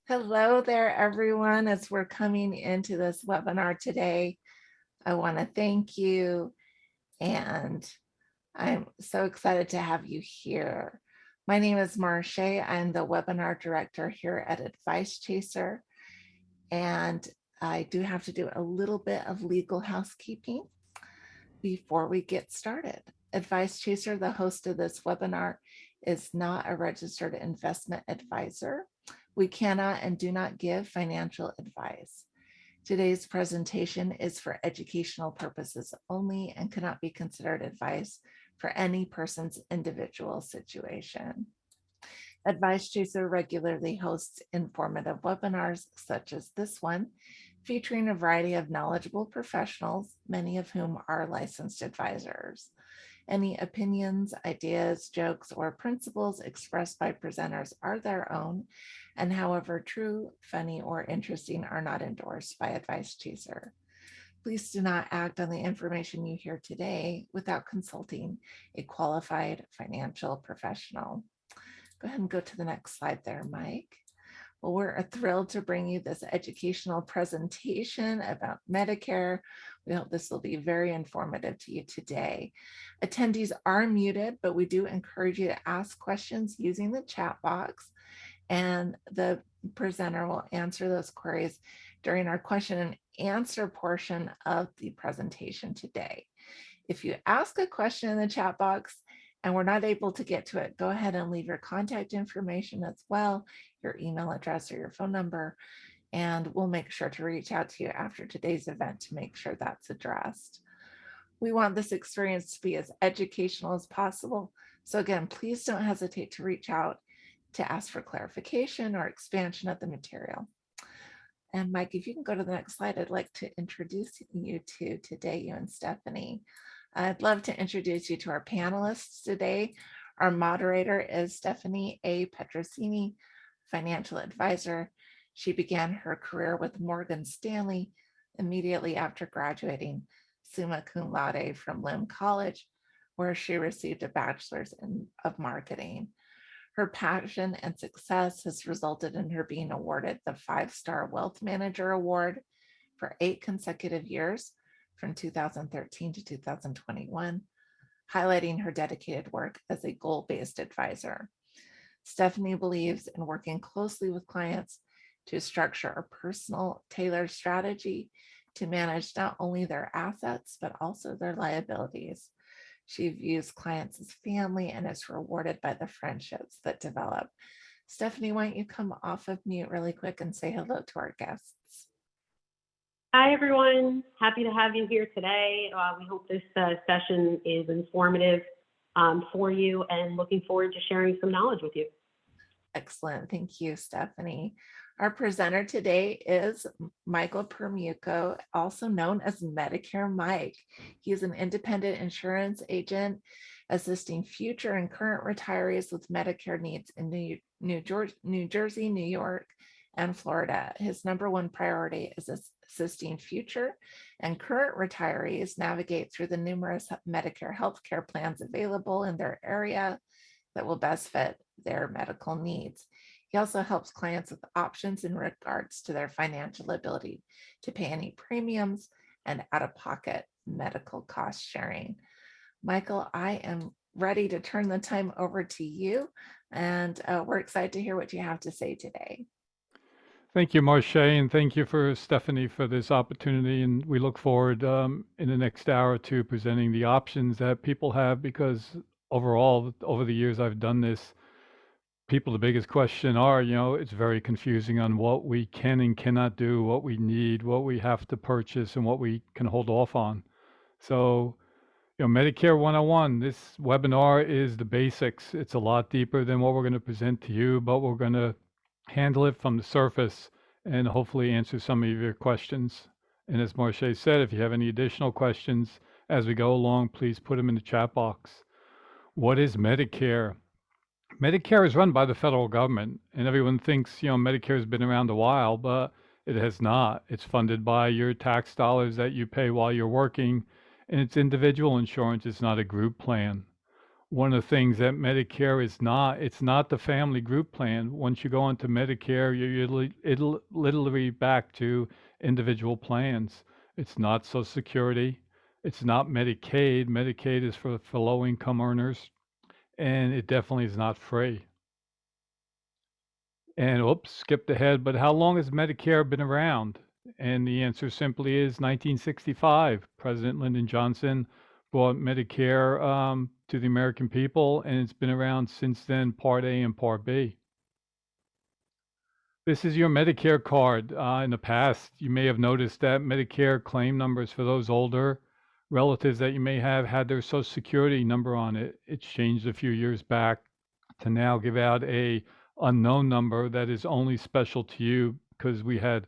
Hello there, everyone. As we're coming into this webinar today, I want to thank you, and I'm so excited to have you here. My name is Marche. I'm the webinar director here at Advice Chaser, and I do have to do a little bit of legal housekeeping before we get started. Advice Chaser, the host of this webinar, is not a registered investment advisor. We cannot and do not give financial advice. Today's presentation is for educational purposes only and cannot be considered advice for any person's individual situation. Advice Chaser regularly hosts informative webinars such as this one, featuring a variety of knowledgeable professionals, many of whom are licensed advisors. Any opinions, ideas, jokes, or principles expressed by presenters are their own, and however true, funny, or interesting, are not endorsed by Advice Chaser. Please do not act on the information you hear today without consulting a qualified financial professional. Go ahead and go to the next slide there, Mike. Well, we're thrilled to bring you this educational presentation about Medicare. We hope this will be very informative to you today. Attendees are muted, but we do encourage you to ask questions using the chat box, and the presenter will answer those queries during our question and answer portion of the presentation today. If you ask a question in the chat box and we're not able to get to it, go ahead and leave your contact information as well, your email address or your phone number, and we'll make sure to reach out to you after today's event to make sure that's addressed. We want this experience to be as educational as possible. So again, please don't hesitate to reach out to ask for clarification or expansion of the material. And Mike, if you can go to the next slide, I'd like to introduce you to today, you and Stephanie. I'd love to introduce you to our panelists today. Our moderator is Stephanie A. Petrosini, financial advisor. She began her career with Morgan Stanley immediately after graduating summa cum laude from Lim College, where she received a bachelor's of marketing. Her passion and success has resulted in her being awarded the 5-Star Wealth Manager Award for 8 consecutive years from 2013 to 2021, highlighting her dedicated work as a goal-based advisor. Stephanie believes in working closely with clients to structure a personal, tailored strategy to manage not only their assets, but also their liabilities. She views clients as family and is rewarded by the friendships that develop. Stephanie, why don't you come off of mute really quick and say hello to our guests? Hi, everyone. Happy to have you here today. We hope this session is informative for you and looking forward to sharing some knowledge with you. Excellent. Thank you, Stephanie. Our presenter today is Michael Permeuco, also known as Medicare Mike. He is an independent insurance agent assisting future and current retirees with Medicare needs in New Jersey, New York, and Florida. His number one priority is assisting future and current retirees navigate through the numerous Medicare healthcare plans available in their area that will best fit their medical needs. He also helps clients with options in regards to their financial ability to pay any premiums and out-of-pocket medical cost sharing. Michael, I am ready to turn the time over to you, and we're excited to hear what you have to say today. Thank you, Marche, and thank you for Stephanie for this opportunity. And we look forward in the next hour to presenting the options that people have, because overall, over the years I've done this, the biggest question are, it's very confusing on what we can and cannot do, what we need, what we have to purchase, and what we can hold off on. So, Medicare 101, this webinar is the basics. It's a lot deeper than what we're going to present to you, but we're going to handle it from the surface and hopefully answer some of your questions. And as Marche said, if you have any additional questions as we go along, please put them in the chat box. What is Medicare? Medicare is run by the federal government, and everyone thinks, Medicare has been around a while, but it has not. It's funded by your tax dollars that you pay while you're working, and it's individual insurance. It's not a group plan. One of the things that Medicare is not, it's not the family group plan. Once you go into Medicare, it'll literally back to individual plans. It's not Social Security. It's not Medicaid. Medicaid is for low income earners, and it definitely is not free. And oops, skipped ahead, but how long has Medicare been around? And the answer simply is 1965. President Lyndon Johnson brought Medicare to the American people, and it's been around since then, Part A and Part B. This is your Medicare card. In the past, you may have noticed that Medicare claim numbers for those older relatives that you may have had their Social Security number on it. It's changed a few years back to now give out a unknown number that is only special to you, because we had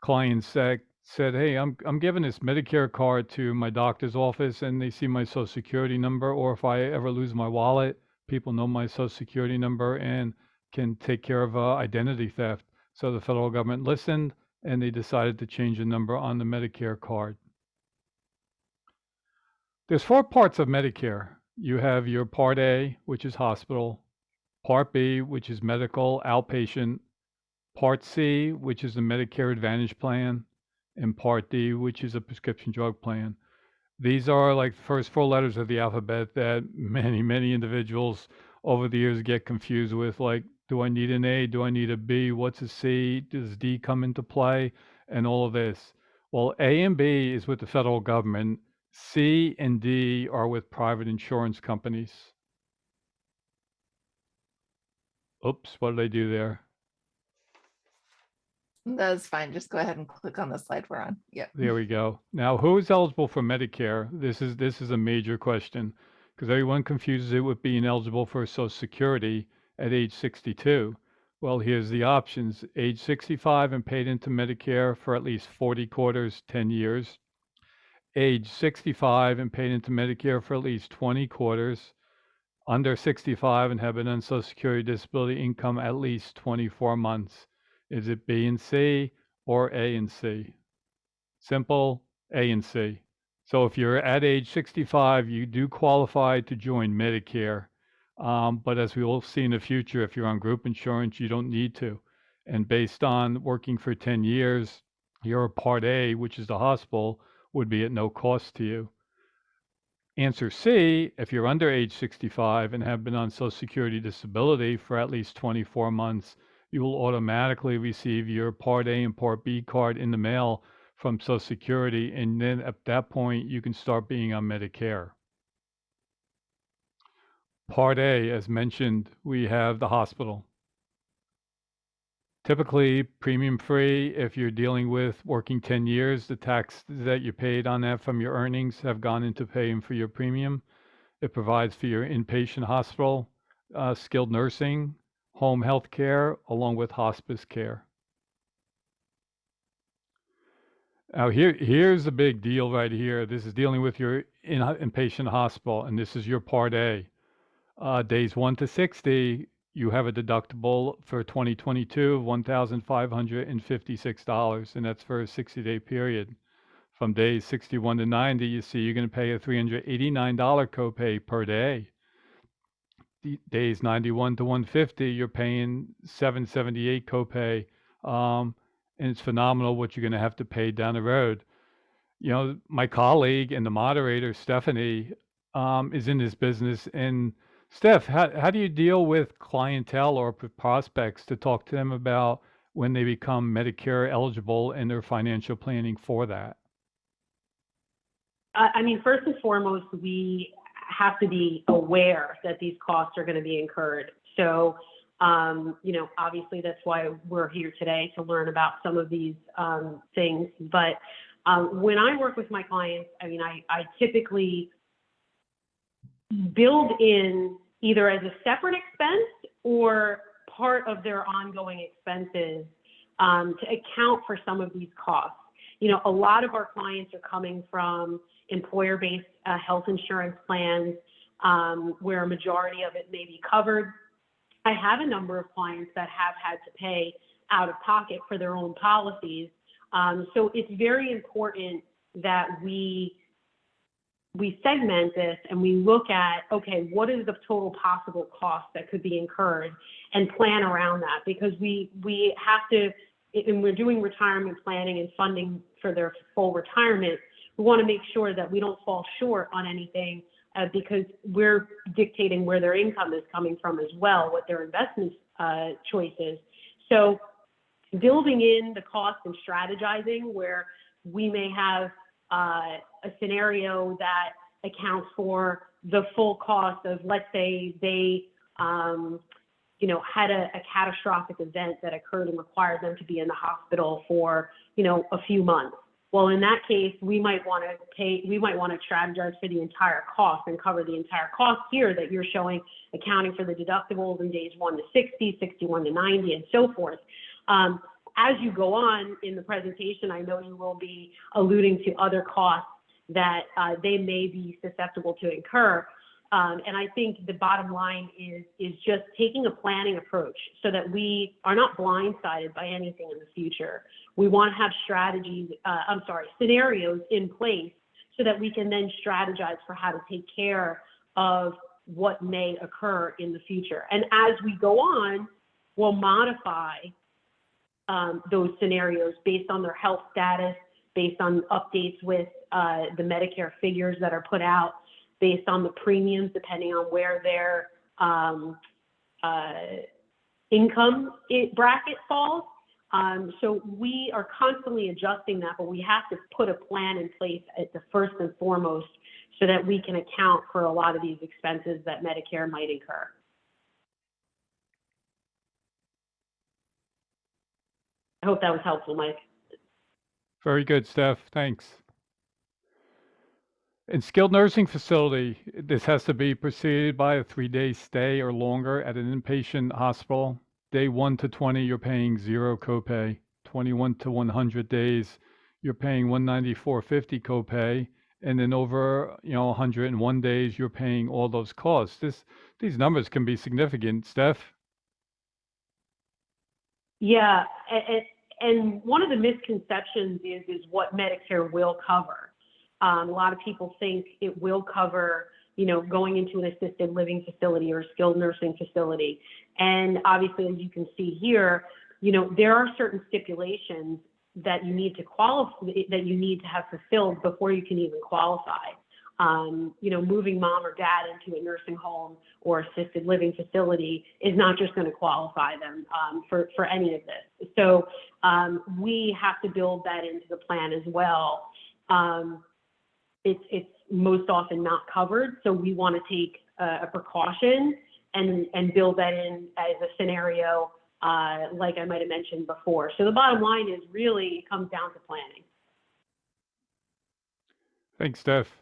clients that said, "Hey, I'm giving this Medicare card to my doctor's office, and they see my Social Security number, or if I ever lose my wallet, people know my Social Security number and can take care of identity theft." So the federal government listened, and they decided to change the number on the Medicare card. There's 4 parts of Medicare. You have your Part A, which is hospital; Part B, which is medical outpatient; Part C, which is the Medicare Advantage plan; and Part D, which is a prescription drug plan. These are like the first 4 letters of the alphabet that many individuals over the years get confused with, like, do I need an A? Do I need a B? What's a C? Does D come into play? And all of this. Well, A and B is with the federal government. C and D are with private insurance companies. Oops, what did I do there? That's fine. Just go ahead and click on the slide we're on. Yep. There we go. Now, who is eligible for Medicare? This is a major question, because everyone confuses it with being eligible for Social Security at age 62. Well, here's the options: age 65 and paid into Medicare for at least 40 quarters, 10 years; age 65 and paid into Medicare for at least 20 quarters; under 65 and have been on Social Security disability income at least 24 months. Is it B and C or A and C? Simple, A and C. So if you're at age 65, you do qualify to join Medicare. But as we will see in the future, if you're on group insurance, you don't need to. And based on working for 10 years, your Part A, which is the hospital, would be at no cost to you. Answer C, if you're under age 65 and have been on Social Security disability for at least 24 months, you will automatically receive your Part A and Part B card in the mail from Social Security, and then at that point, you can start being on Medicare. Part A, as mentioned, we have the hospital. Typically premium free. If you're dealing with working 10 years, the tax that you paid on that from your earnings have gone into paying for your premium. It provides for your inpatient hospital, skilled nursing, home health care, along with hospice care. Now here's the big deal right here. This is dealing with your inpatient hospital, and this is your Part A. Days 1 to 60, you have a deductible for 2022 of $1,556, and that's for a 60-day period. From days 61 to 90, you see you're going to pay a $389 copay per day. Days 91 to 150, you're paying $778 copay, and it's phenomenal what you're going to have to pay down the road. You know, my colleague and the moderator, Stephanie, is in this business. And Steph, how do you deal with clientele or prospects to talk to them about when they become Medicare eligible and their financial planning for that? I mean, first and foremost, we have to be aware that these costs are going to be incurred. So, you know, obviously that's why we're here today, to learn about some of these things. But when I work with my clients, I mean, I typically build in either as a separate expense or part of their ongoing expenses to account for some of these costs. You know, a lot of our clients are coming from employer-based health insurance plans where a majority of it may be covered. I have a number of clients that have had to pay out of pocket for their own policies. So it's very important that we we segment this and we look at, okay, what is the total possible cost that could be incurred, and plan around that, because we have to, and we're doing retirement planning and funding for their full retirement, we want to make sure that we don't fall short on anything, because we're dictating where their income is coming from as well, what their investment choices. So building in the cost and strategizing where we may have a scenario that accounts for the full cost of, let's say they had a catastrophic event that occurred and required them to be in the hospital for a few months. Well, in that case, we might want to strategize for the entire cost and cover the entire cost here that you're showing, accounting for the deductibles in days 1 to 60, 61 to 90, and so forth. As you go on in the presentation, I know you will be alluding to other costs that they may be susceptible to incur. And I think the bottom line is just taking a planning approach so that we are not blindsided by anything in the future. We want to have scenarios in place so that we can then strategize for how to take care of what may occur in the future. And as we go on, we'll modify those scenarios based on their health status, based on updates with the Medicare figures that are put out, based on the premiums, depending on where their income bracket falls. So we are constantly adjusting that, but we have to put a plan in place at the first and foremost so that we can account for a lot of these expenses that Medicare might incur. I hope that was helpful, Mike. Very good, Steph. Thanks. In skilled nursing facility, this has to be preceded by a 3-day stay or longer at an inpatient hospital. Day 1 to 20, you're paying 0 copay. 21 to 100 days, you're paying $194.50 copay. And then over 101 days, you're paying all those costs. These numbers can be significant, Steph. Yeah, and one of the misconceptions is what Medicare will cover. A lot of people think it will cover, going into an assisted living facility or a skilled nursing facility. And obviously, as you can see here, there are certain stipulations that you need to that you need to have fulfilled before you can even qualify. Moving mom or dad into a nursing home or assisted living facility is not just going to qualify them for any of this. So we have to build that into the plan as well. It's most often not covered, so we want to take a precaution and build that in as a scenario, like I might have mentioned before. So the bottom line is really it comes down to planning. Thanks, Steph.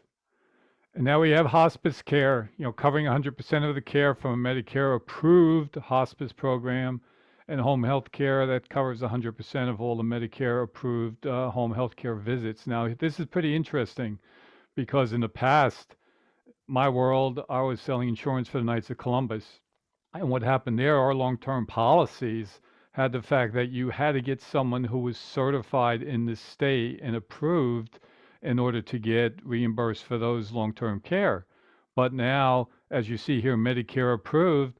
And now we have hospice care, covering 100% of the care from a Medicare approved hospice program, and home health care that covers 100% of all the Medicare approved home health care visits. Now, this is pretty interesting because in the past, my world, I was selling insurance for the Knights of Columbus. And what happened there, our long-term policies had the fact that you had to get someone who was certified in the state and approved in order to get reimbursed for those long-term care. But now, as you see here, Medicare approved,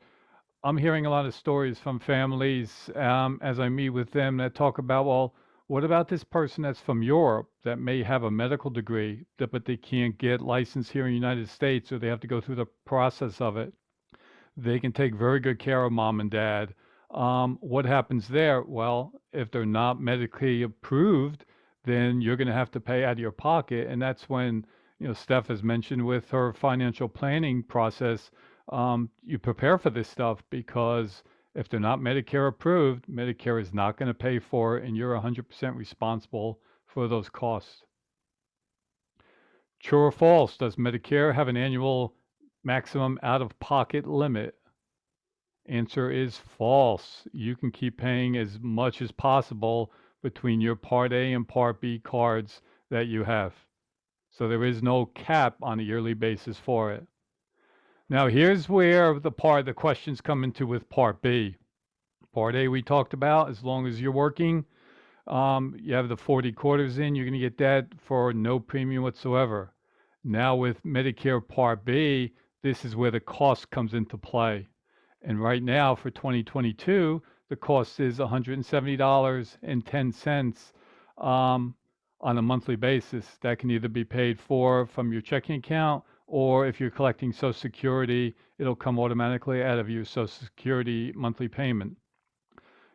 I'm hearing a lot of stories from families as I meet with them that talk about, well, what about this person that's from Europe that may have a medical degree, but they can't get licensed here in the United States, or they have to go through the process of it? They can take very good care of mom and dad. What happens there? Well, if they're not medically approved, then you're going to have to pay out of your pocket. And that's when, Steph has mentioned with her financial planning process, you prepare for this stuff, because if they're not Medicare approved, Medicare is not going to pay for it, and you're 100% responsible for those costs. True or false? Does Medicare have an annual maximum out-of-pocket limit? Answer is false. You can keep paying as much as possible between your Part A and Part B cards that you have. So there is no cap on a yearly basis for it. Now here's where the questions come into with Part B. Part A we talked about, as long as you're working, you have the 40 quarters in, you're going to get that for no premium whatsoever. Now with Medicare Part B, this is where the cost comes into play. And right now for 2022, the cost is $170.10 on a monthly basis. That can either be paid for from your checking account, or if you're collecting Social Security, it'll come automatically out of your Social Security monthly payment.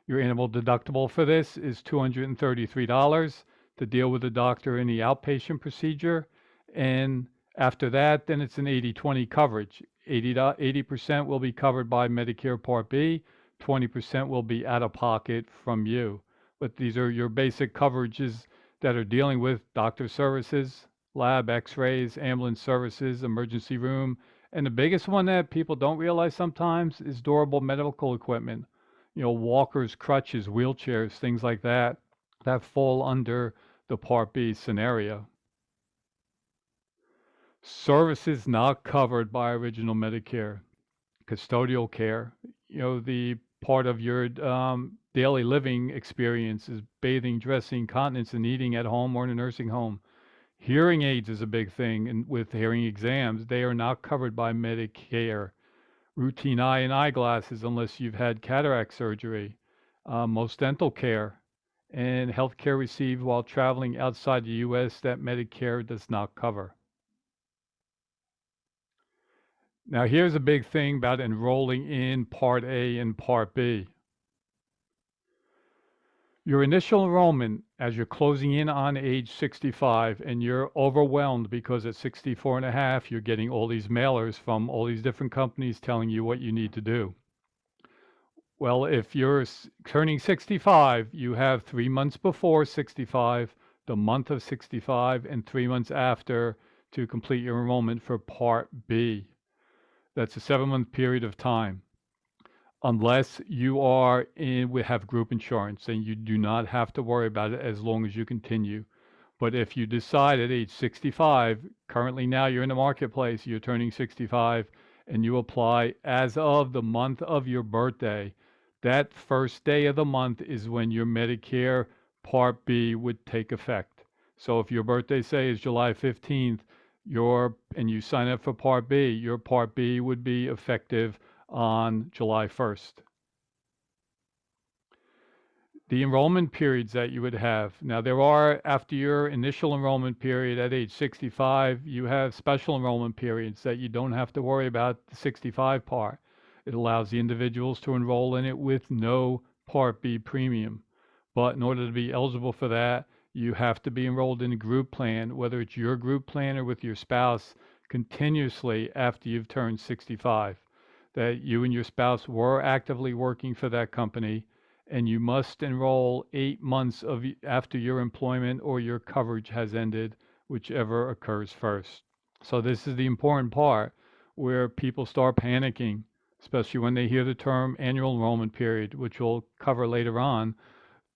Your annual deductible for this is $233 to deal with the doctor in the outpatient procedure. And after that, then it's an 80-20 coverage. 80% will be covered by Medicare Part B, 20% will be out of pocket from you. But these are your basic coverages that are dealing with doctor services, lab, x-rays, ambulance services, emergency room, and the biggest one that people don't realize sometimes is durable medical equipment. Walkers, crutches, wheelchairs, things like that, that fall under the Part B scenario. Services not covered by original Medicare, custodial care, the part of your daily living experience is bathing, dressing, continence, and eating at home or in a nursing home. Hearing aids is a big thing, and with hearing exams, they are not covered by Medicare. Routine eye and eyeglasses unless you've had cataract surgery, most dental care, and health care received while traveling outside the U.S. that Medicare does not cover. Now, here's a big thing about enrolling in Part A and Part B. Your initial enrollment, as you're closing in on age 65 and you're overwhelmed because at 64 and a half, you're getting all these mailers from all these different companies telling you what you need to do. Well, if you're turning 65, you have 3 months before 65, the month of 65, and 3 months after to complete your enrollment for Part B. That's a 7-month period of time. Unless you we have group insurance, and you do not have to worry about it as long as you continue. But if you decide at age 65, currently now you're in the marketplace, you're turning 65, and you apply as of the month of your birthday, that first day of the month is when your Medicare Part B would take effect. So if your birthday, say, is July 15th, and you sign up for Part B, your Part B would be effective on July 1st. The enrollment periods that you would have. Now, there are, after your initial enrollment period at age 65, you have special enrollment periods that you don't have to worry about the 65 part. It allows the individuals to enroll in it with no Part B premium. But in order to be eligible for that, you have to be enrolled in a group plan, whether it's your group plan or with your spouse, continuously after you've turned 65. That you and your spouse were actively working for that company, and you must enroll 8 months after your employment or your coverage has ended, whichever occurs first. So this is the important part where people start panicking, especially when they hear the term annual enrollment period, which we'll cover later on.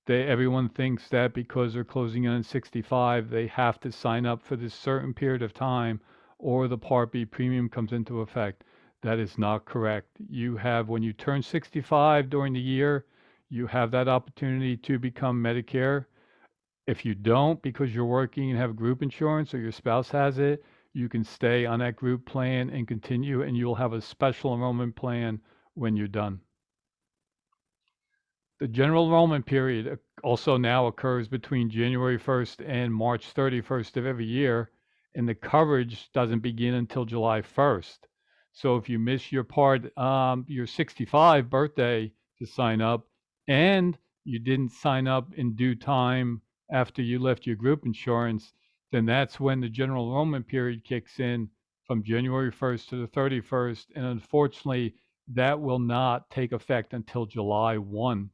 Everyone thinks that because they're closing in on 65, they have to sign up for this certain period of time or the Part B premium comes into effect. That is not correct. When you turn 65 during the year, you have that opportunity to become Medicare. If you don't, because you're working and have group insurance or your spouse has it, you can stay on that group plan and continue, and you'll have a special enrollment plan when you're done. The general enrollment period also now occurs between January 1st and March 31st of every year, and the coverage doesn't begin until July 1st. So if you miss your 65 birthday to sign up, and you didn't sign up in due time after you left your group insurance, then that's when the general enrollment period kicks in from January 1st to the 31st. And unfortunately, that will not take effect until July 1.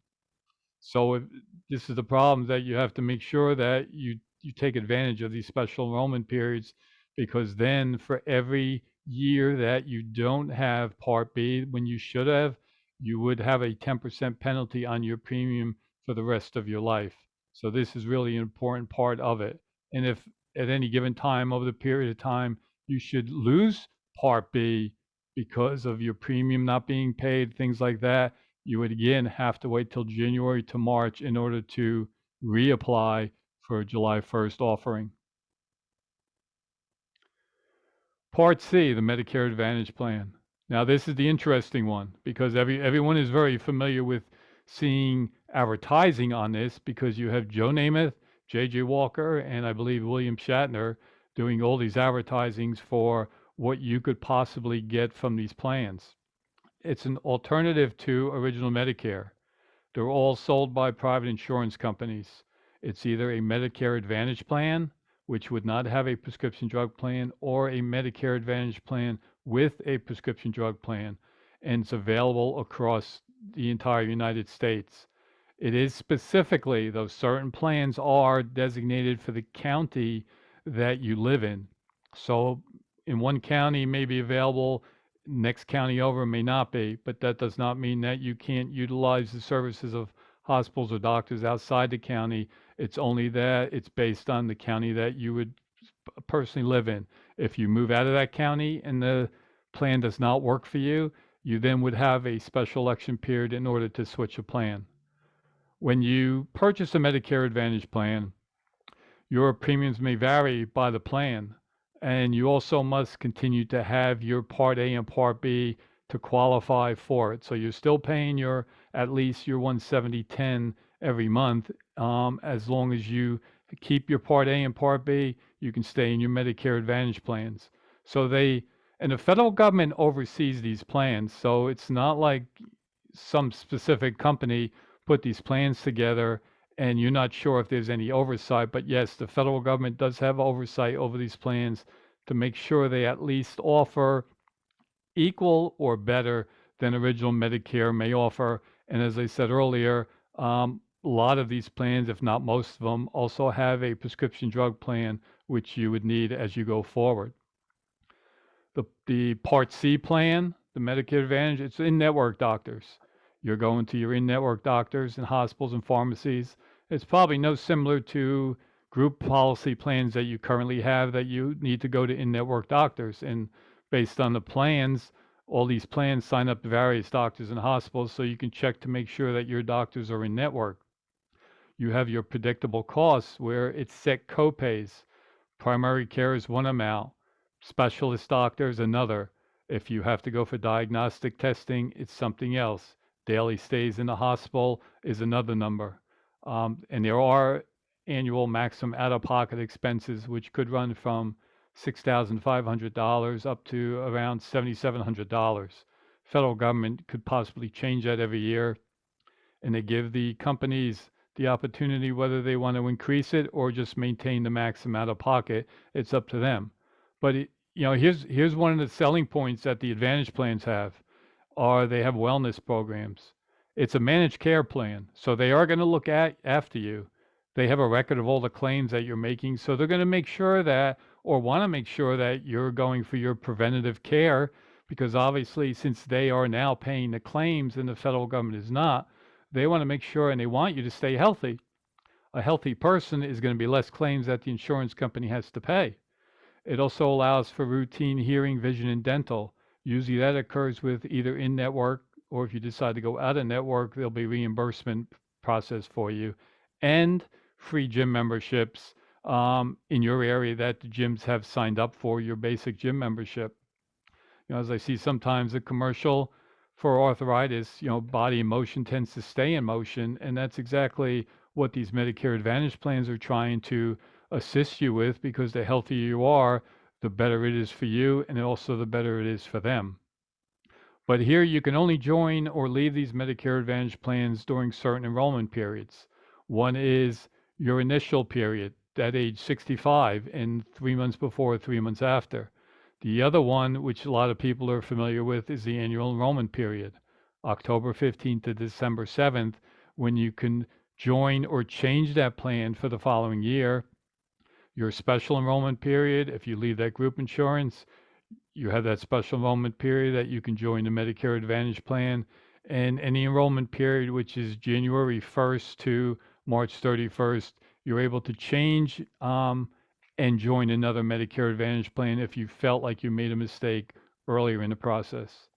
So this is the problem, that you have to make sure that you take advantage of these special enrollment periods, because then for every year that you don't have Part B when you should have, you would have a 10% penalty on your premium for the rest of your life. So this is really an important part of it. And if at any given time over the period of time you should lose Part B because of your premium not being paid, things like that, you would again have to wait till January to March in order to reapply for a July 1st offering. Part C, the Medicare Advantage plan. Now, this is the interesting one because everyone is very familiar with seeing advertising on this because you have Joe Namath, J.J. Walker, and I believe William Shatner doing all these advertisings for what you could possibly get from these plans. It's an alternative to original Medicare. They're all sold by private insurance companies. It's either a Medicare Advantage plan, which would not have a prescription drug plan, or a Medicare Advantage plan with a prescription drug plan, and it's available across the entire United States. It is specifically, those certain plans are designated for the county that you live in. So in one county may be available, next county over may not be, but that does not mean that you can't utilize the services of hospitals or doctors outside the county. It's only that it's based on the county that you would personally live in. If you move out of that county and the plan does not work for you, you then would have a special election period in order to switch a plan. When you purchase a Medicare Advantage plan, your premiums may vary by the plan, and you also must continue to have your Part A and Part B to qualify for it. So you're still paying your at least your 170.10 every month. As long as you keep your Part A and Part B, you can stay in your Medicare Advantage plans. So and the federal government oversees these plans. So it's not like some specific company put these plans together and you're not sure if there's any oversight. But yes, the federal government does have oversight over these plans to make sure they at least offer equal or better than original Medicare may offer. And as I said earlier, a lot of these plans, if not most of them, also have a prescription drug plan, which you would need as you go forward. The Part C plan, the Medicare Advantage, it's in-network doctors. You're going to your in-network doctors and hospitals and pharmacies. It's probably no similar to group policy plans that you currently have that you need to go to in-network doctors. And based on the plans, all these plans sign up to various doctors and hospitals so you can check to make sure that your doctors are in network. You have your predictable costs where it's set copays. Primary care is one amount, specialist doctors another. If you have to go for diagnostic testing, it's something else. Daily stays in the hospital is another number. And there are annual maximum out-of-pocket expenses, which could run from $6,500 up to around $7,700. Federal government could possibly change that every year, and they give the companies the opportunity whether they want to increase it or just maintain the maximum out-of-pocket. It's up to them. But here's one of the selling points that the Advantage plans have. Are they have wellness programs. It's a managed care plan, so they are going to look after you. They have a record of all the claims that you're making, so they're going to make sure that, or want to make sure that you're going for your preventative care, because obviously since they are now paying the claims and the federal government is not, they want to make sure and they want you to stay healthy. A healthy person is going to be less claims that the insurance company has to pay. It also allows for routine hearing, vision, and dental. Usually that occurs with either in-network, or if you decide to go out of network, there'll be reimbursement process for you, and free gym memberships in your area that the gyms have signed up for your basic gym membership. As I see sometimes a commercial for arthritis, body in motion tends to stay in motion, and that's exactly what these Medicare Advantage plans are trying to assist you with, because the healthier you are, the better it is for you, and also the better it is for them. But here you can only join or leave these Medicare Advantage plans during certain enrollment periods. One is your initial period, at age 65, and 3 months before, 3 months after. The other one, which a lot of people are familiar with, is the annual enrollment period, October 15th to December 7th, when you can join or change that plan for the following year. Your special enrollment period, if you leave that group insurance, you have that special enrollment period that you can join the Medicare Advantage plan. And any enrollment period, which is January 1st to March 31st, you're able to change and join another Medicare Advantage plan if you felt like you made a mistake earlier in the process.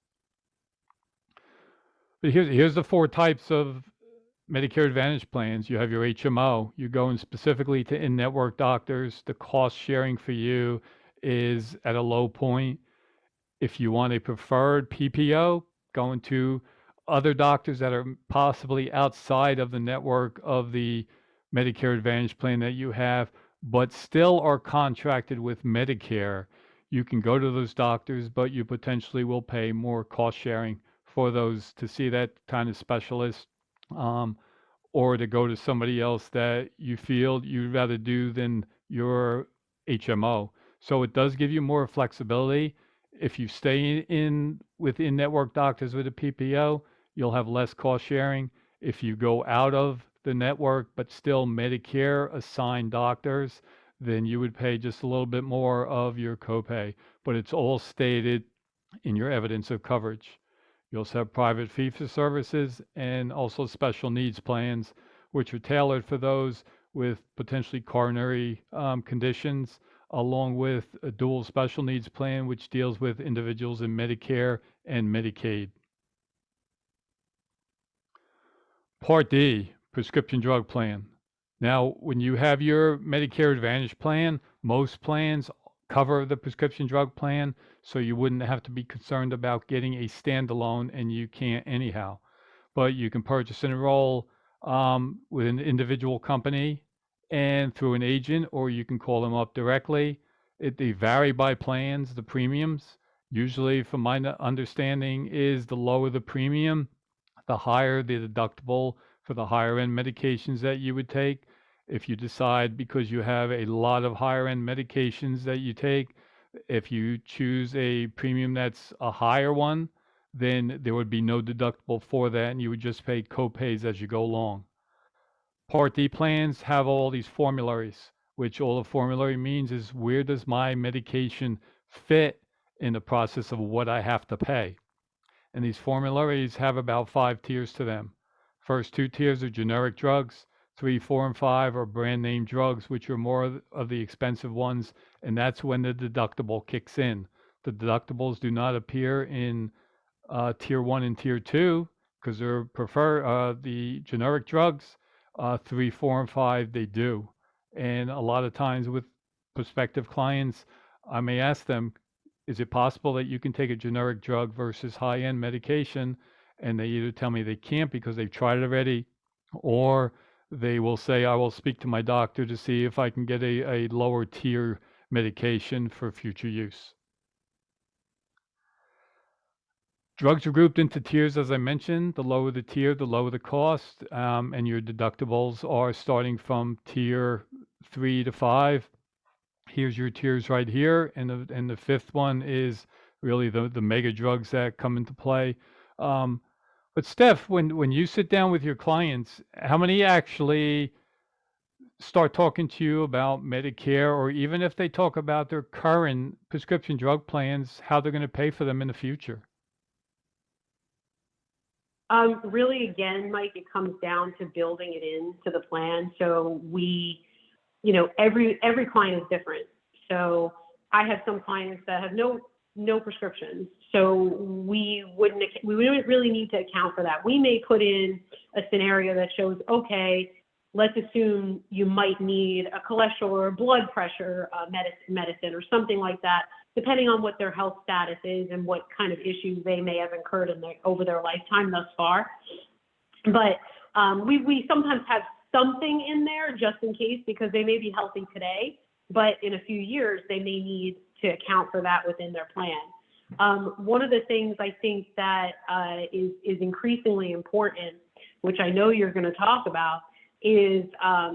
But here's the 4 types of Medicare Advantage plans. You have your HMO. You're going specifically to in-network doctors. The cost sharing for you is at a low point. If you want a preferred PPO, going to other doctors that are possibly outside of the network of the Medicare Advantage plan that you have, but still are contracted with Medicare, you can go to those doctors, but you potentially will pay more cost sharing for those to see that kind of specialist, um, or to go to somebody else that you feel you'd rather do than your HMO. So it does give you more flexibility. If you stay in within network doctors with a PPO, you'll have less cost sharing. If you go out of the network but still Medicare assigned doctors, then you would pay just a little bit more of your copay. But it's all stated in your evidence of coverage. You also have private fee-for-services and also special needs plans, which are tailored for those with potentially coronary conditions, along with a dual special needs plan, which deals with individuals in Medicare and Medicaid. Part D, prescription drug plan. Now, when you have your Medicare Advantage plan, most plans cover the prescription drug plan, so you wouldn't have to be concerned about getting a standalone, and you can't anyhow. But you can purchase and enroll with an individual company and through an agent, or you can call them up directly. They vary by plans, the premiums. Usually, from my understanding, is the lower the premium, the higher the deductible for the higher end medications that you would take. If you decide, because you have a lot of higher end medications that you take, if you choose a premium that's a higher one, then there would be no deductible for that, and you would just pay co-pays as you go along. Part D plans have all these formularies, which all a formulary means is where does my medication fit in the process of what I have to pay. And these formularies have about 5 tiers to them. First 2 tiers are generic drugs. 3, 4, and 5 are brand name drugs, which are more of the expensive ones, and that's when the deductible kicks in. The deductibles do not appear in tier 1 and tier 2 because they're the generic drugs. 3, 4, and 5 they do. And a lot of times with prospective clients, I may ask them, is it possible that you can take a generic drug versus high-end medication? And they either tell me they can't because they've tried it already, or they will say, I will speak to my doctor to see if I can get a lower tier medication for future use. Drugs are grouped into tiers, as I mentioned. The lower the tier, the lower the cost, and your deductibles are starting from tier 3 to 5. Here's your tiers right here, and the fifth one is really the mega drugs that come into play. But Steph, when you sit down with your clients, how many actually start talking to you about Medicare, or even if they talk about their current prescription drug plans, how they're going to pay for them in the future? Really, again, Mike, it comes down to building it into the plan. So every client is different. So I have some clients that have no prescriptions. So we wouldn't really need to account for that. We may put in a scenario that shows, okay, let's assume you might need a cholesterol or blood pressure medicine or something like that, depending on what their health status is and what kind of issues they may have incurred over their lifetime thus far. But we sometimes have something in there just in case, because they may be healthy today, but in a few years they may need to account for that within their plan. One of the things I think that is increasingly important, which I know you're going to talk about, is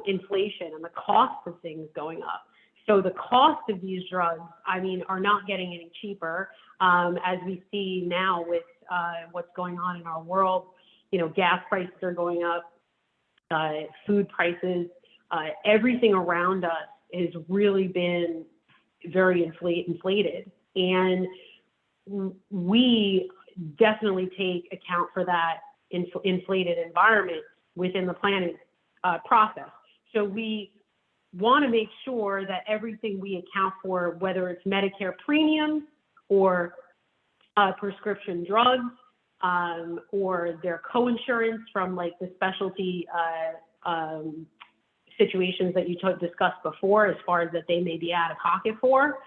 inflation and the cost of things going up. So the cost of these drugs, are not getting any cheaper, as we see now with what's going on in our world. Gas prices are going up, food prices, everything around us has really been very inflated. And we definitely take account for that inflated environment within the planning process. So we want to make sure that everything we account for, whether it's Medicare premiums or prescription drugs, or their co-insurance from like the specialty situations that you discussed before, as far as that they may be out of pocket for,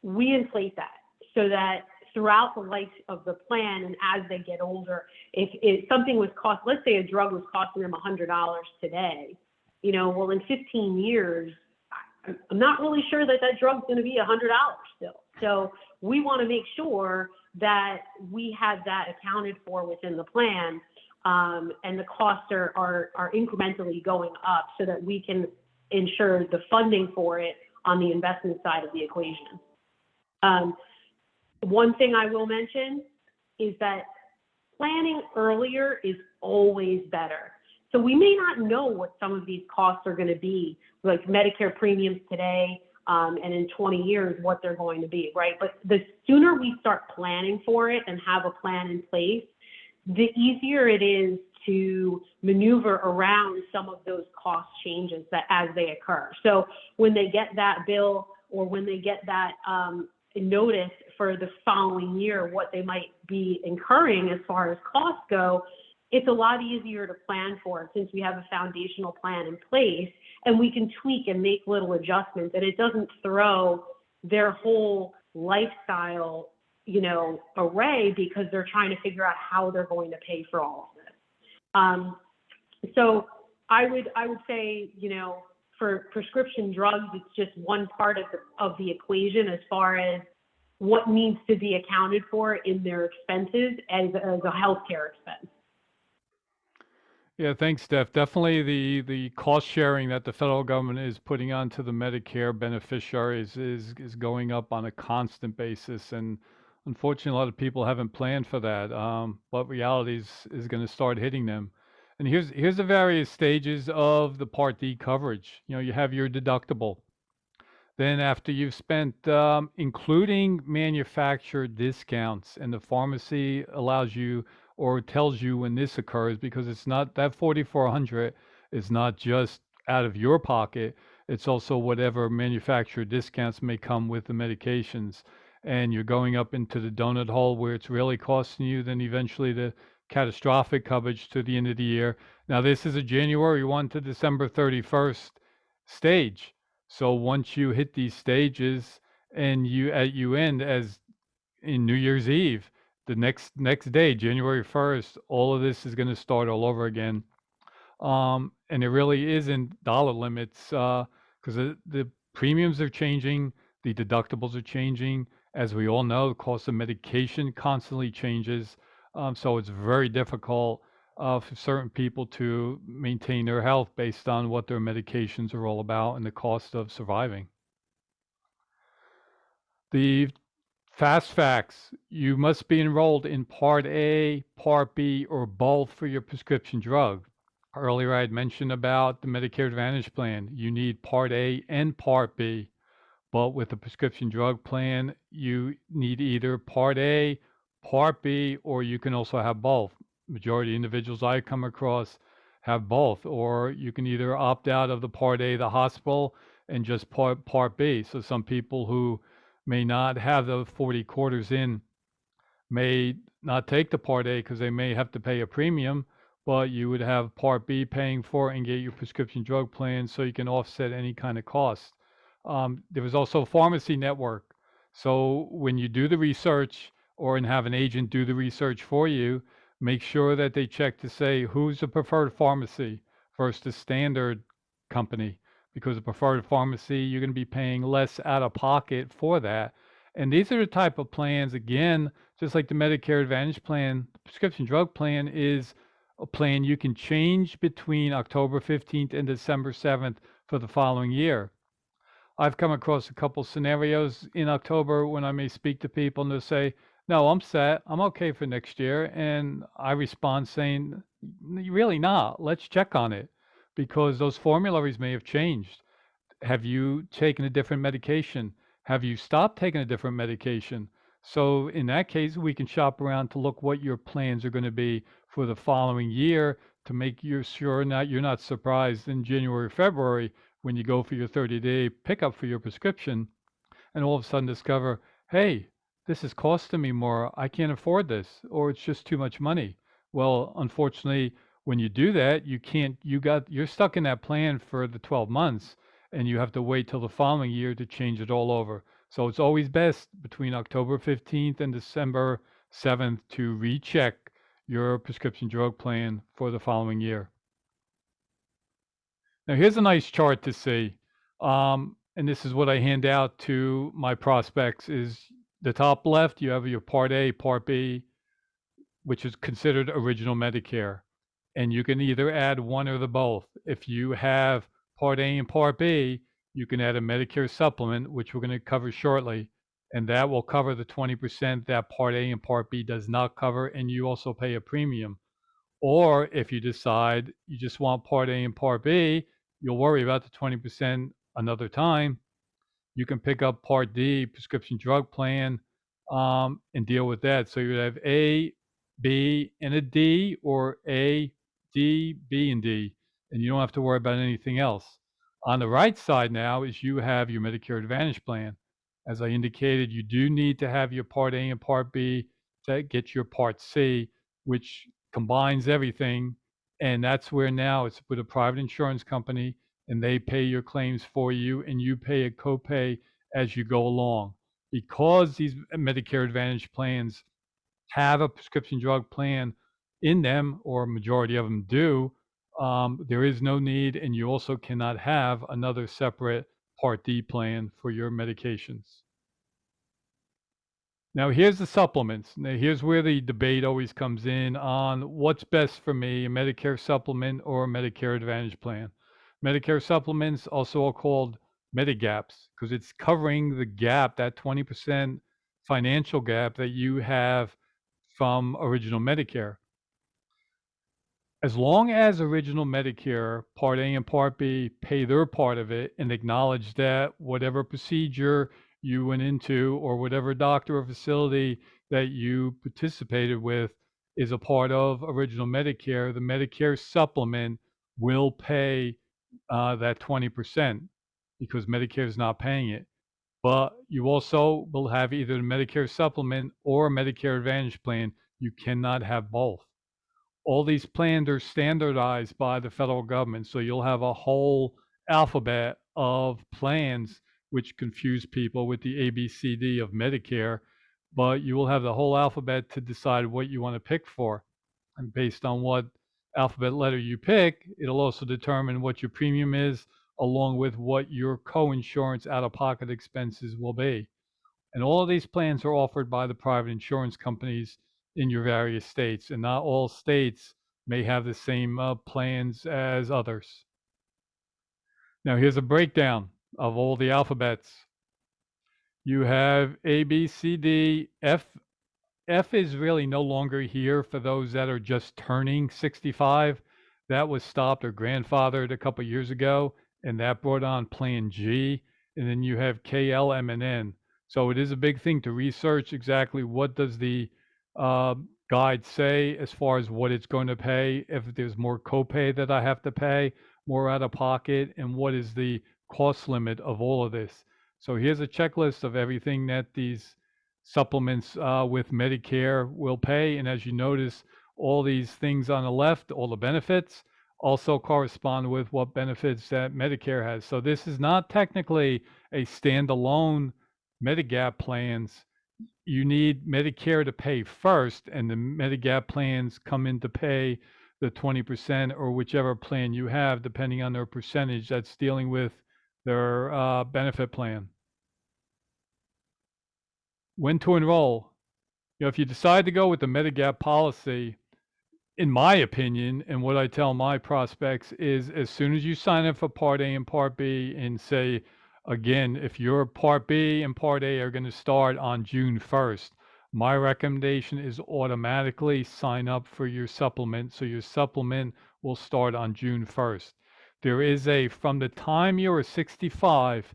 we inflate that so that throughout the life of the plan and as they get older, if something was let's say a drug was costing them $100 today, well, in 15 years, I'm not really sure that drug's going to be $100 still. So we want to make sure that we have that accounted for within the plan, and the costs are incrementally going up so that we can ensure the funding for it on the investment side of the equation. One thing I will mention is that planning earlier is always better. So we may not know what some of these costs are going to be, like Medicare premiums today, and in 20 years, what they're going to be, right? But the sooner we start planning for it and have a plan in place, the easier it is to maneuver around some of those cost changes that as they occur. So when they get that bill or when they get that notice for the following year, what they might be incurring as far as costs go, it's a lot easier to plan for it since we have a foundational plan in place and we can tweak and make little adjustments, and it doesn't throw their whole lifestyle, array because they're trying to figure out how they're going to pay for all of this. So I would say, for prescription drugs, it's just one part of the equation as far as what needs to be accounted for in their expenses as a healthcare expense. Yeah, thanks, Steph. Definitely the cost sharing that the federal government is putting onto the Medicare beneficiaries is going up on a constant basis. And unfortunately, a lot of people haven't planned for that. But reality is going to start hitting them. And here's the various stages of the Part D coverage. You have your deductible. Then after you've spent, including manufacturer discounts, and the pharmacy allows you or tells you when this occurs, because it's not that 4,400 is not just out of your pocket, it's also whatever manufacturer discounts may come with the medications. And you're going up into the donut hole where it's really costing you, then eventually the catastrophic coverage to the end of the year. Now, this is a January 1 to December 31st stage. So once you hit these stages and you end as in New Year's Eve, the next day, January 1st, all of this is going to start all over again. And it really isn't dollar limits, because the premiums are changing, the deductibles are changing. As we all know, the cost of medication constantly changes. So it's very difficult for certain people to maintain their health based on what their medications are all about and the cost of surviving. The fast facts: you must be enrolled in Part A, Part B, or both for your prescription drug. Earlier, I had mentioned about the Medicare Advantage plan. You need Part A and Part B. But with the prescription drug plan, you need either Part A, Part B, or you can also have both. Majority of individuals I come across have both, or you can either opt out of the Part A, the hospital, and just Part B. So some people who may not have the 40 quarters in may not take the Part A because they may have to pay a premium, but you would have Part B paying for it and get your prescription drug plan so you can offset any kind of cost. There was also a pharmacy network. So when you do the research or and have an agent do the research for you, make sure that they check to say who's the preferred pharmacy versus the standard company, because the preferred pharmacy, you're going to be paying less out of pocket for that. And these are the type of plans, again, just like the Medicare Advantage plan, the prescription drug plan is a plan you can change between October 15th and December 7th for the following year. I've come across a couple scenarios in October when I may speak to people and they'll say, no, I'm set, I'm okay for next year. And I respond saying, really not, let's check on it, because those formularies may have changed. Have you taken a different medication? Have you stopped taking a different medication? So in that case, we can shop around to look what your plans are going to be for the following year to make you sure you're not surprised in January, February when you go for your 30-day pickup for your prescription and all of a sudden discover, hey, this is costing me more. I can't afford this, or it's just too much money. Well, unfortunately, when you do that, you're stuck in that plan for the 12 months and you have to wait till the following year to change it all over. So it's always best between October 15th and December 7th to recheck your prescription drug plan for the following year. Now, here's a nice chart to see. And this is what I hand out to my prospects is the top left, you have your Part A, Part B, which is considered original Medicare. And you can either add one or the both. If you have Part A and Part B, you can add a Medicare supplement, which we're going to cover shortly. And that will cover the 20% that Part A and Part B does not cover. And you also pay a premium. Or if you decide you just want Part A and Part B, you'll worry about the 20% another time. You can pick up Part D, prescription drug plan, and deal with that. So you would have A, B, and a D, or A, D, B, and D, and you don't have to worry about anything else. On the right side now is you have your Medicare Advantage plan. As I indicated, you do need to have your Part A and Part B to get your Part C, which combines everything. And that's where now it's with a private insurance company and they pay your claims for you and you pay a copay as you go along. Because these Medicare Advantage plans have a prescription drug plan in them, or a majority of them do, there is no need, and you also cannot have another separate Part D plan for your medications. Now, here's the supplements. Now, here's where the debate always comes in on what's best for me, a Medicare supplement or a Medicare Advantage plan. Medicare supplements also are called Medigaps because it's covering the gap, that 20% financial gap that you have from original Medicare. As long as original Medicare, Part A and Part B, pay their part of it and acknowledge that whatever procedure you went into or whatever doctor or facility that you participated with is a part of original Medicare, the Medicare supplement will pay that 20% because Medicare is not paying it. But you also will have either a Medicare supplement or a Medicare Advantage plan. You cannot have both. All these plans are standardized by the federal government. So you'll have a whole alphabet of plans which confuse people with the ABCD of Medicare, but you will have the whole alphabet to decide what you want to pick for. And based on what alphabet letter you pick, it'll also determine what your premium is, along with what your co-insurance out-of-pocket expenses will be. And all of these plans are offered by the private insurance companies in your various states, and not all states may have the same plans as others. Now, here's a breakdown of all the alphabets. You have A, B, C, D, F. F is really no longer here for those that are just turning 65. That was stopped or grandfathered a couple years ago, and that brought on Plan G. And then you have K, L, M, and N. So it is a big thing to research exactly what does the guide say as far as what it's going to pay, if there's more copay that I have to pay, more out of pocket, and what is the cost limit of all of this. So here's a checklist of everything that these supplements with Medicare will pay. And as you notice, all these things on the left, all the benefits, also correspond with what benefits that Medicare has. So this is not technically a standalone Medigap plans. You need Medicare to pay first, and the Medigap plans come in to pay the 20% or whichever plan you have, depending on their percentage that's dealing with their benefit plan. When to enroll. If you decide to go with the Medigap policy, in my opinion, and what I tell my prospects is as soon as you sign up for Part A and Part B and say, again, if your Part B and Part A are going to start on June 1st, my recommendation is automatically sign up for your supplement. So your supplement will start on June 1st. There is from the time you're 65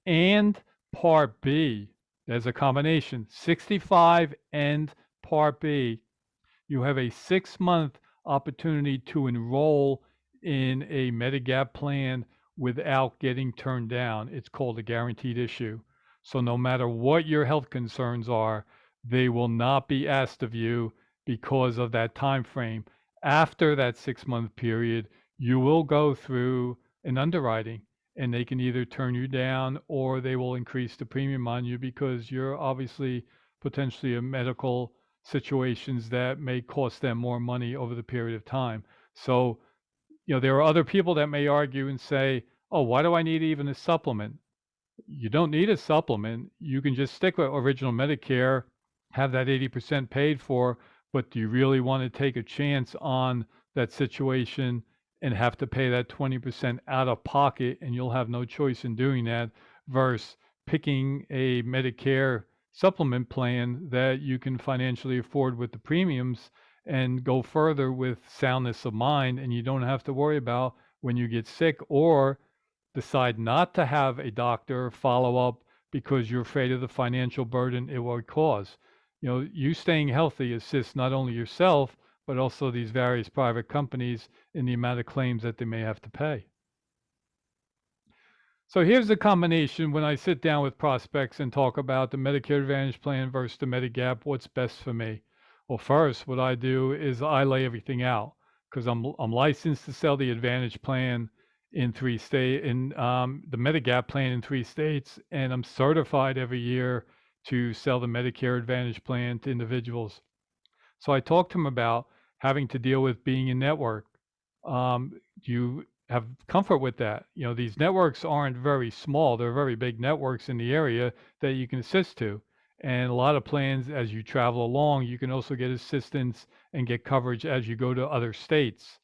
and Part B, there's a combination, 65 and Part B, you have a 6-month opportunity to enroll in a Medigap plan without getting turned down. It's called a guaranteed issue. So no matter what your health concerns are, they will not be asked of you because of that time frame. After that 6-month period, you will go through an underwriting. and they can either turn you down or they will increase the premium on you because you're obviously potentially in medical situations that may cost them more money over the period of time. So, there are other people that may argue and say, oh, why do I need even a supplement? You don't need a supplement. You can just stick with original Medicare, have that 80% paid for, but do you really want to take a chance on that situation and have to pay that 20% out of pocket and you'll have no choice in doing that versus picking a Medicare supplement plan that you can financially afford with the premiums and go further with soundness of mind and you don't have to worry about when you get sick or decide not to have a doctor follow up because you're afraid of the financial burden it will cause. You staying healthy assists not only yourself, but also these various private companies in the amount of claims that they may have to pay. So here's the combination when I sit down with prospects and talk about the Medicare Advantage plan versus the Medigap, what's best for me. Well, first, what I do is I lay everything out because I'm licensed to sell the Advantage plan in 3 states, in the Medigap plan in 3 states, and I'm certified every year to sell the Medicare Advantage plan to individuals. So I talked to them about having to deal with being in network. Do you have comfort with that? These networks aren't very small. They're very big networks in the area that you can assist to. And a lot of plans, as you travel along, you can also get assistance and get coverage as you go to other states.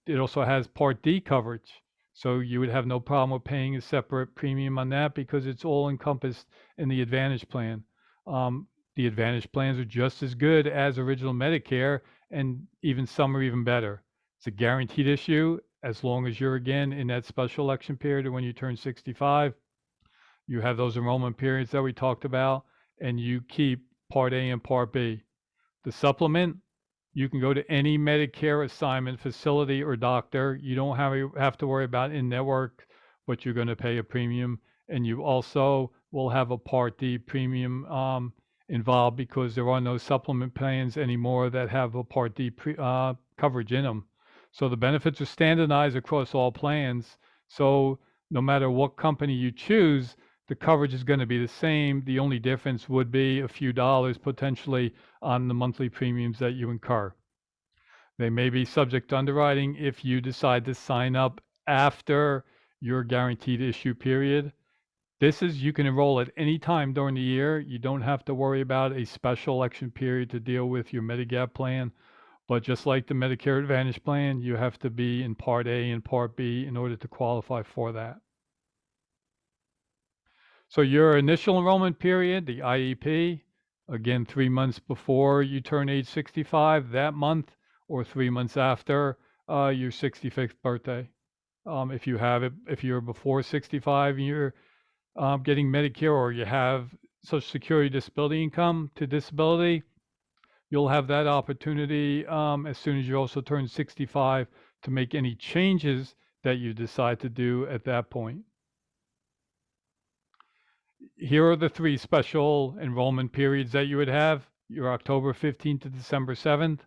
It also has Part D coverage. So you would have no problem with paying a separate premium on that because it's all encompassed in the Advantage plan. The Advantage plans are just as good as original Medicare, and even some are even better. It's a guaranteed issue as long as you're again in that special election period or when you turn 65. You have those enrollment periods that we talked about, and you keep Part A and Part B. The supplement, you can go to any Medicare assignment facility or doctor. You don't have to worry about in-network, but you're going to pay a premium. And you also will have a Part D premium involved because there are no supplement plans anymore that have a Part D coverage in them. So the benefits are standardized across all plans. So no matter what company you choose, the coverage is going to be the same. The only difference would be a few dollars potentially on the monthly premiums that you incur. They may be subject to underwriting if you decide to sign up after your guaranteed issue period. You can enroll at any time during the year. You don't have to worry about a special election period to deal with your Medigap plan. But just like the Medicare Advantage plan, you have to be in Part A and Part B in order to qualify for that. So your initial enrollment period, the IEP, again, 3 months before you turn age 65, that month, or 3 months after your 65th birthday. If you're before 65, you're getting Medicare or you have Social Security disability income to disability, you'll have that opportunity as soon as you also turn 65 to make any changes that you decide to do at that point. Here are the 3 special enrollment periods that you would have. Your October 15th to December 7th,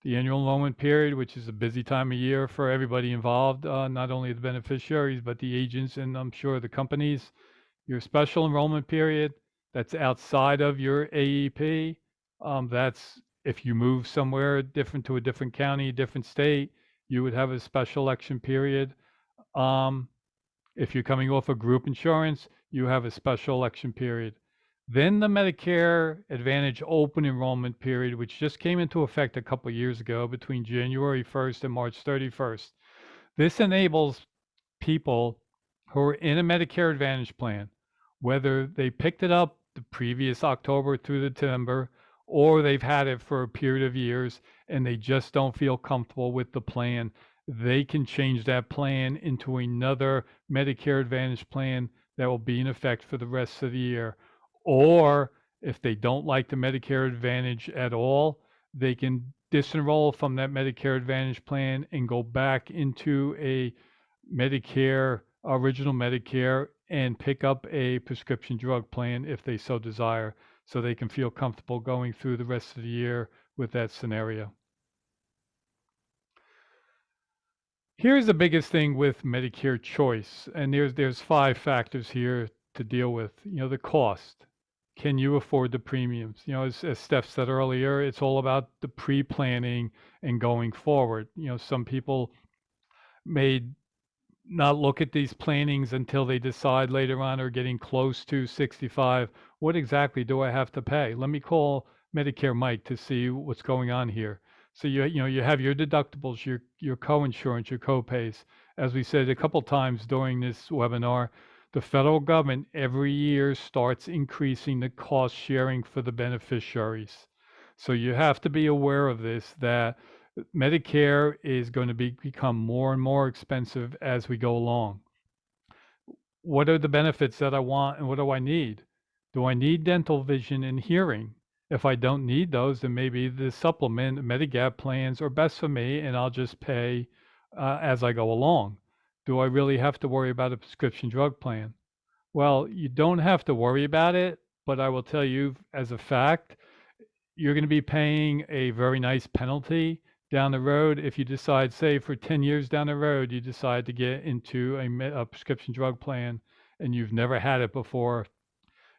the annual enrollment period, which is a busy time of year for everybody involved, not only the beneficiaries, but the agents and I'm sure the companies. Your special enrollment period, that's outside of your AEP. That's if you move somewhere different to a different county, different state, you would have a special election period. If you're coming off of group insurance, you have a special election period. Then the Medicare Advantage open enrollment period, which just came into effect a couple of years ago between January 1st and March 31st. This enables people who are in a Medicare Advantage plan, whether they picked it up the previous October through September, or they've had it for a period of years and they just don't feel comfortable with the plan, they can change that plan into another Medicare Advantage plan that will be in effect for the rest of the year. Or if they don't like the Medicare Advantage at all, they can disenroll from that Medicare Advantage plan and go back into a original Medicare, and pick up a prescription drug plan if they so desire, so they can feel comfortable going through the rest of the year with that scenario. Here's the biggest thing with Medicare choice, and there's 5 factors here to deal with. The cost. Can you afford the premiums? As Steph said earlier, it's all about the pre-planning and going forward. Some people may not look at these plannings until they decide later on or getting close to 65, what exactly do I have to pay? Let me call Medicare Mike to see what's going on here. So you have your deductibles, your co-insurance, your co-pays. As we said a couple times during this webinar, the federal government every year starts increasing the cost sharing for the beneficiaries. So you have to be aware of this, that Medicare is going to become more and more expensive as we go along. What are the benefits that I want and what do I need? Do I need dental, vision, and hearing? If I don't need those, then maybe the supplement Medigap plans are best for me and I'll just pay as I go along. Do I really have to worry about a prescription drug plan? Well, you don't have to worry about it, but I will tell you as a fact, you're going to be paying a very nice penalty down the road if you decide, say, for 10 years down the road, you decide to get into a prescription drug plan and you've never had it before.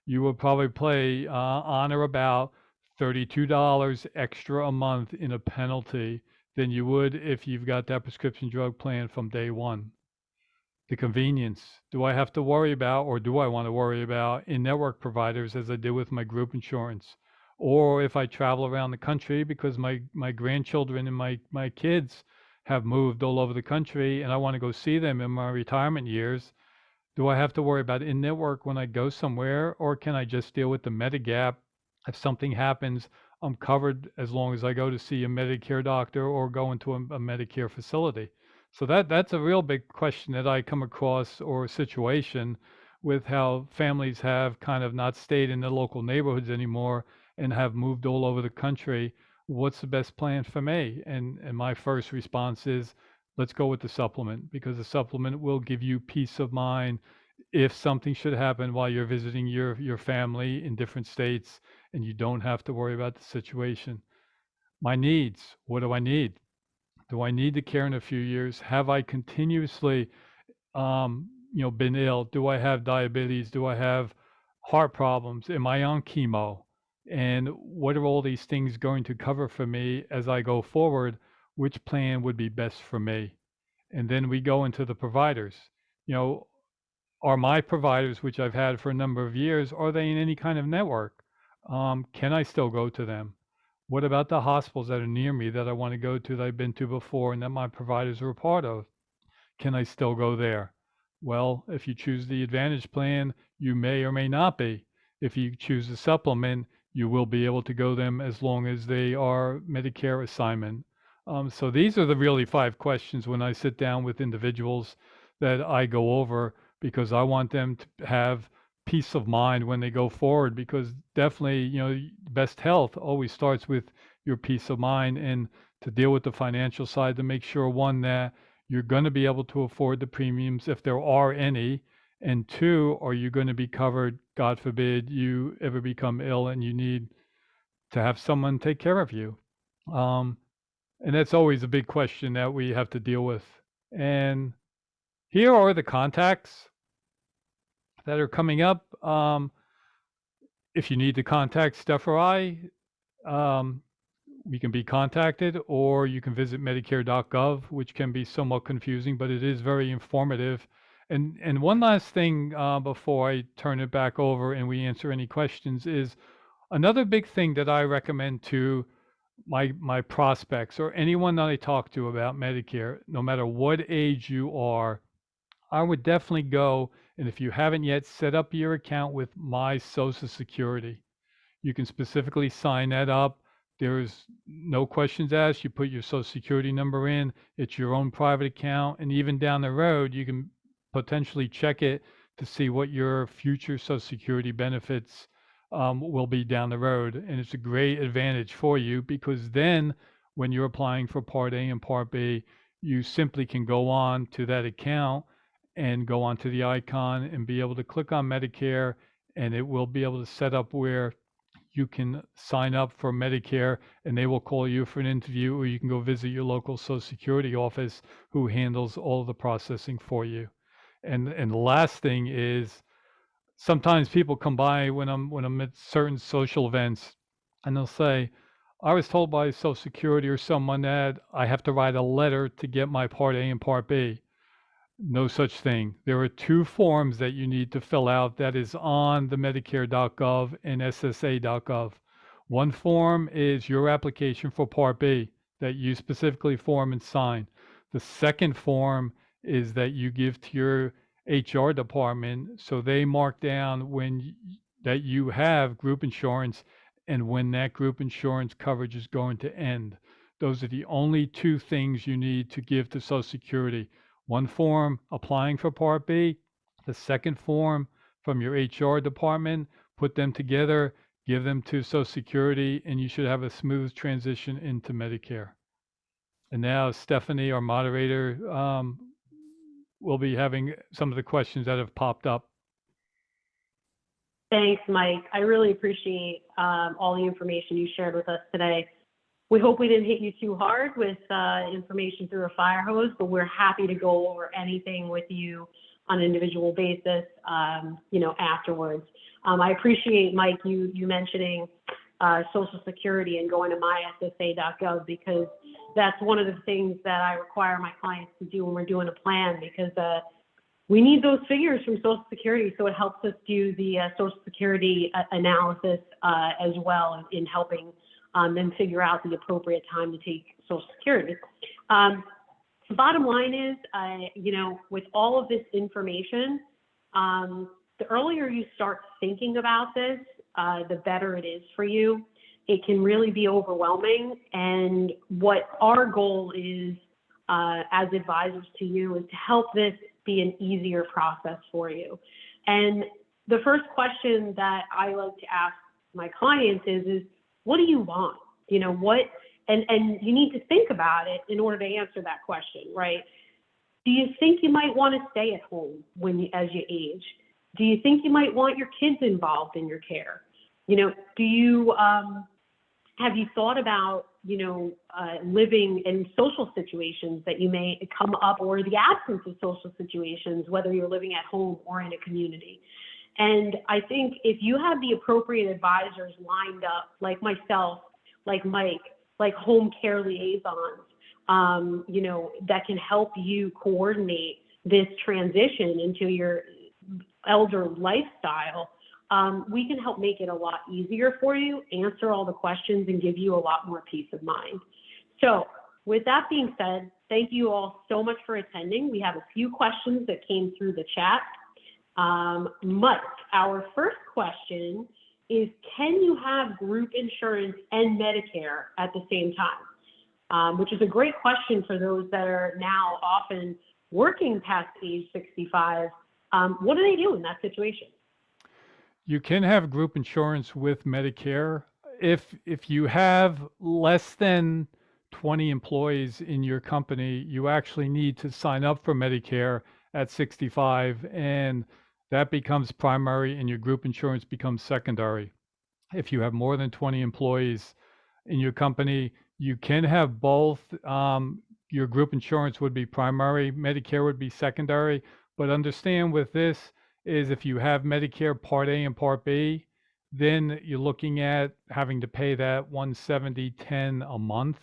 You will probably pay on or about $32 extra a month in a penalty than you would if you've got that prescription drug plan from day one. The convenience. Do I have to worry about, or do I want to worry about in-network providers as I did with my group insurance? Or if I travel around the country because my grandchildren and my kids have moved all over the country and I want to go see them in my retirement years, do I have to worry about in-network when I go somewhere, or can I just deal with the Medigap? If something happens, I'm covered as long as I go to see a Medicare doctor or go into a Medicare facility. So that's a real big question that I come across, or a situation with how families have kind of not stayed in the local neighborhoods anymore and have moved all over the country. What's the best plan for me? And my first response is, let's go with the supplement, because the supplement will give you peace of mind if something should happen while you're visiting your family in different states and you don't have to worry about the situation. My needs, what do I need? Do I need the care in a few years? Have I continuously been ill? Do I have diabetes? Do I have heart problems? Am I on chemo? And what are all these things going to cover for me as I go forward? Which plan would be best for me? And then we go into the providers. You know, are my providers, which I've had for a number of years, are they in any kind of network? Can I still go to them? What about the hospitals that are near me that I want to go to, that I've been to before and that my providers are a part of? Can I still go there? Well, if you choose the Advantage plan, you may or may not be. If you choose the supplement, you will be able to go them as long as they are Medicare assignment. So these are the really 5 questions when I sit down with individuals that I go over, because I want them to have peace of mind when they go forward, because definitely, best health always starts with your peace of mind, and to deal with the financial side to make sure, one, that you're going to be able to afford the premiums if there are any, and 2, are you going to be covered, God forbid you ever become ill and you need to have someone take care of you. And that's always a big question that we have to deal with. And here are the contacts that are coming up. If you need to contact Steph or I, we can be contacted, or you can visit medicare.gov, which can be somewhat confusing, but it is very informative. And one last thing before I turn it back over and we answer any questions is, another big thing that I recommend to my prospects or anyone that I talk to about Medicare, no matter what age you are, I would definitely go, and if you haven't yet, set up your account with My Social Security. You can specifically sign that up. There's no questions asked. You put your Social Security number in. It's your own private account. And even down the road, you can potentially check it to see what your future Social Security benefits will be down the road. And it's a great advantage for you, because then when you're applying for Part A and Part B, you simply can go on to that account and go onto the icon and be able to click on Medicare, and it will be able to set up where you can sign up for Medicare and they will call you for an interview, or you can go visit your local Social Security office who handles all the processing for you. And the last thing is, sometimes people come by when I'm at certain social events and they'll say, I was told by Social Security or someone that I have to write a letter to get my Part A and Part B. No such thing. There are two forms that you need to fill out that is on the Medicare.gov and SSA.gov. One form is your application for Part B that you specifically form and sign. The second form is that you give to your HR department, so they mark down that you have group insurance and when that group insurance coverage is going to end. Those are the only two things you need to give to Social Security. One form applying for Part B, the second form from your HR department, put them together, give them to Social Security, and you should have a smooth transition into Medicare. And now Stephanie, our moderator, will be having some of the questions that have popped up. Thanks, Mike. I really appreciate all the information you shared with us today. We hope we didn't hit you too hard with information through a fire hose, but we're happy to go over anything with you on an individual basis, afterwards. I appreciate, Mike, you mentioning Social Security and going to myssa.gov, because that's one of the things that I require my clients to do when we're doing a plan, because we need those figures from Social Security, so it helps us do the Social Security analysis as well in helping then figure out the appropriate time to take Social Security. Bottom line is, with all of this information, the earlier you start thinking about this, the better it is for you. It can really be overwhelming. And what our goal is as advisors to you is to help this be an easier process for you. And the first question that I like to ask my clients is what do you want? And you need to think about it in order to answer that question, right? Do you think you might want to stay at home as you age? Do you think you might want your kids involved in your care? Do you have you thought about living in social situations that you may come up, or the absence of social situations, whether you're living at home or in a community? And I think if you have the appropriate advisors lined up, like myself, like Mike, like home care liaisons, that can help you coordinate this transition into your elder lifestyle, we can help make it a lot easier for you, answer all the questions, and give you a lot more peace of mind. So with that being said, thank you all so much for attending. We have a few questions that came through the chat. Mike, our first question is, can you have group insurance and Medicare at the same time? Which is a great question for those that are now often working past age 65. What do they do in that situation? You can have group insurance with Medicare. If you have less than 20 employees in your company, you actually need to sign up for Medicare at 65, and that becomes primary and your group insurance becomes secondary. If you have more than 20 employees in your company, you can have both. Your group insurance would be primary, Medicare would be secondary. But understand with this is if you have Medicare Part A and Part B, then you're looking at having to pay that $170.10 a month.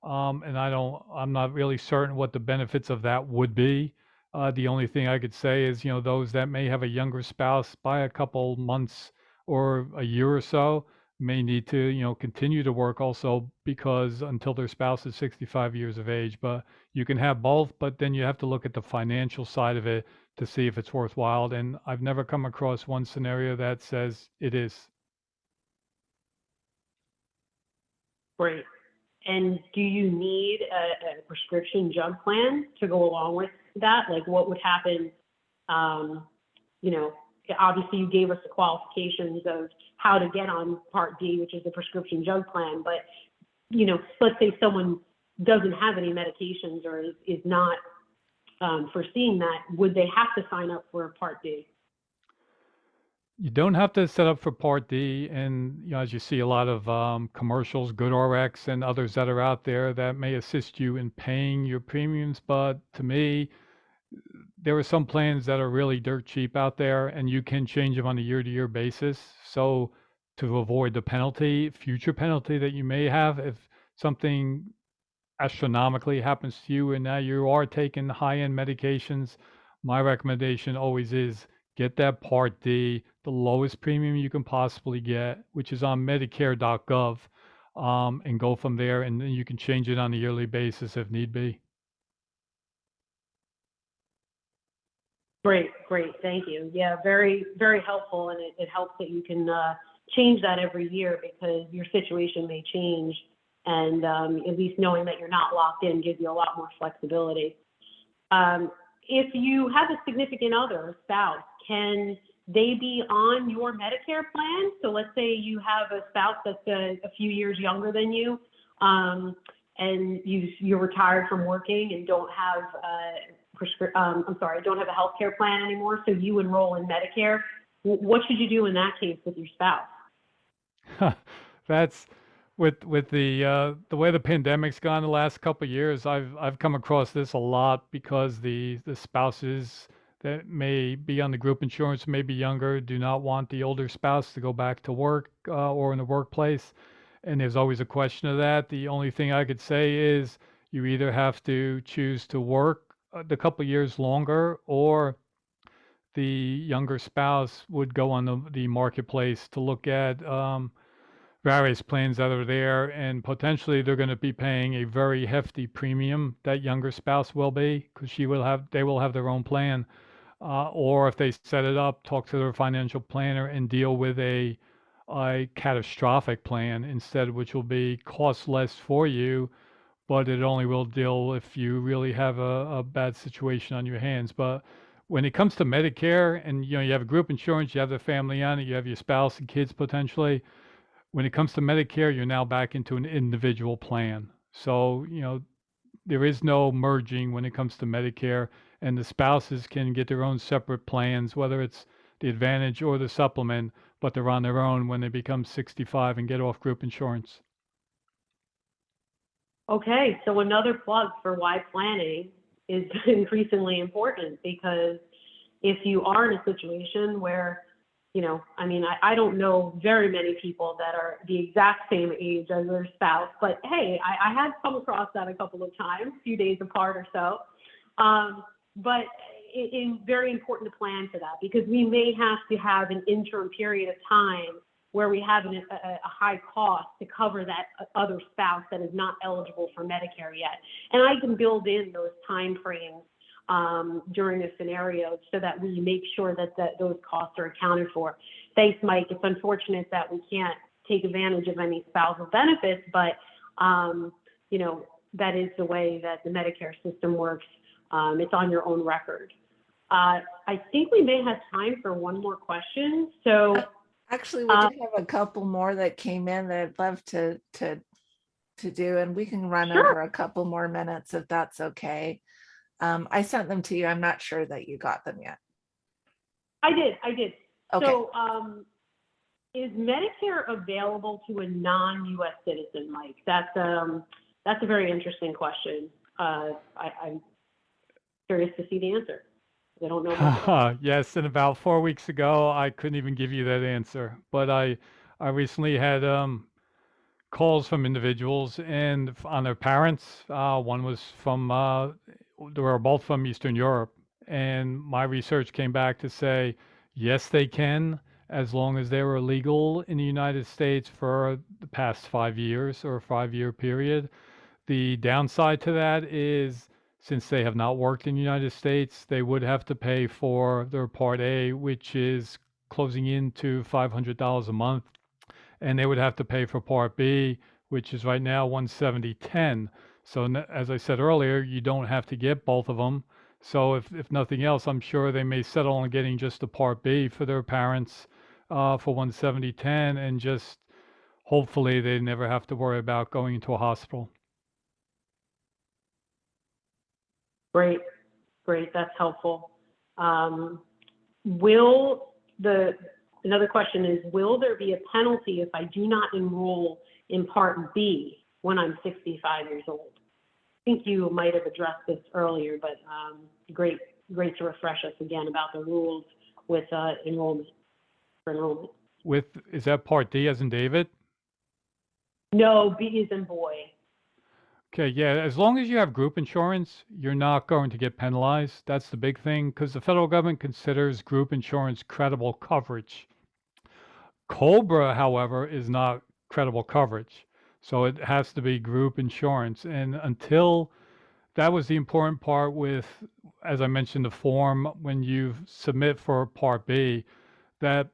And I'm not really certain what the benefits of that would be. The only thing I could say is, those that may have a younger spouse by a couple months or a year or so may need to, continue to work also, because until their spouse is 65 years of age. But you can have both, but then you have to look at the financial side of it to see if it's worthwhile. And I've never come across one scenario that says it is. Great. And do you need a prescription drug plan to go along with that? Like, what would happen? Obviously you gave us the qualifications of how to get on Part D, which is the prescription drug plan. But, let's say someone doesn't have any medications or is not foreseeing that, would they have to sign up for Part D? You don't have to set up for Part D, and as you see a lot of commercials, GoodRx and others that are out there that may assist you in paying your premiums. But to me, there are some plans that are really dirt cheap out there, and you can change them on a year-to-year basis. So to avoid the future penalty that you may have if something astronomically happens to you and now you are taking high-end medications, my recommendation always is get that Part D, the lowest premium you can possibly get, which is on Medicare.gov, and go from there, and then you can change it on a yearly basis if need be. Great, great. Thank you. Yeah, very, very helpful. And it helps that you can change that every year because your situation may change. And at least knowing that you're not locked in gives you a lot more flexibility. If you have a significant other, a spouse, can they be on your Medicare plan? So let's say you have a spouse that's a few years younger than you, and you're retired from working and don't have don't have a health care plan anymore, so you enroll in Medicare. What should you do in that case with your spouse? That's with the way the pandemic's gone the last couple of years. I've come across this a lot because the spouses that may be on the group insurance, may be younger, do not want the older spouse to go back to work or in the workplace, and there's always a question of that. The only thing I could say is you either have to choose to work the couple of years longer, or the younger spouse would go on the marketplace to look at various plans that are there, and potentially they're going to be paying a very hefty premium. That younger spouse will be, because they will have their own plan. Or if they set it up, talk to their financial planner and deal with a catastrophic plan instead, which will be cost less for you, but it only will deal if you really have a bad situation on your hands. But when it comes to Medicare, and you have a group insurance, you have the family on it, you have your spouse and kids potentially. When it comes to Medicare, you're now back into an individual plan. So, there is no merging when it comes to Medicare, and the spouses can get their own separate plans, whether it's the Advantage or the Supplement, but they're on their own when they become 65 and get off group insurance. Okay, so another plug for why planning is increasingly important, because if you are in a situation where, I don't know very many people that are the exact same age as their spouse, but hey, I have come across that a couple of times, a few days apart or so. But it is very important to plan for that, because we may have to have an interim period of time where we have a high cost to cover that other spouse that is not eligible for Medicare yet. And I can build in those time frames during a scenario so that we make sure that those costs are accounted for. Thanks, Mike. It's unfortunate that we can't take advantage of any spousal benefits, but that is the way that the Medicare system works. It's on your own record. I think we may have time for one more question. So actually, we do have a couple more that came in that I'd love to do, and we can run Sure. over a couple more minutes if that's okay. I sent them to you. I'm not sure that you got them yet. I did. Okay. So is Medicare available to a non-U.S. citizen, Mike? That's a very interesting question. I'm curious to see the answer. I don't know much about it. Yes, and about 4 weeks ago, I couldn't even give you that answer. But I recently had calls from individuals and on their parents. One was from, they were both from Eastern Europe. And my research came back to say, yes, they can, as long as they were legal in the United States for the past 5 years or a 5-year period. The downside to that is, since they have not worked in the United States, they would have to pay for their Part A, which is closing into $500 a month. And they would have to pay for Part B, which is right now $170.10. So as I said earlier, you don't have to get both of them. So if nothing else, I'm sure they may settle on getting just the Part B for their parents for $170.10, and just hopefully they never have to worry about going into a hospital. Great. That's helpful. Will the Another question is, will there be a penalty if I do not enroll in Part B when I'm 65 years old? I think you might have addressed this earlier, but great to refresh us again about the rules with enrollment. Is that Part D as in David? No, B is in boy. Okay, yeah, as long as you have group insurance, you're not going to get penalized. That's the big thing because the federal government considers group insurance credible coverage. COBRA, however, is not credible coverage. So it has to be group insurance. And until that was the important part with, as I mentioned, the form when you submit for Part B, that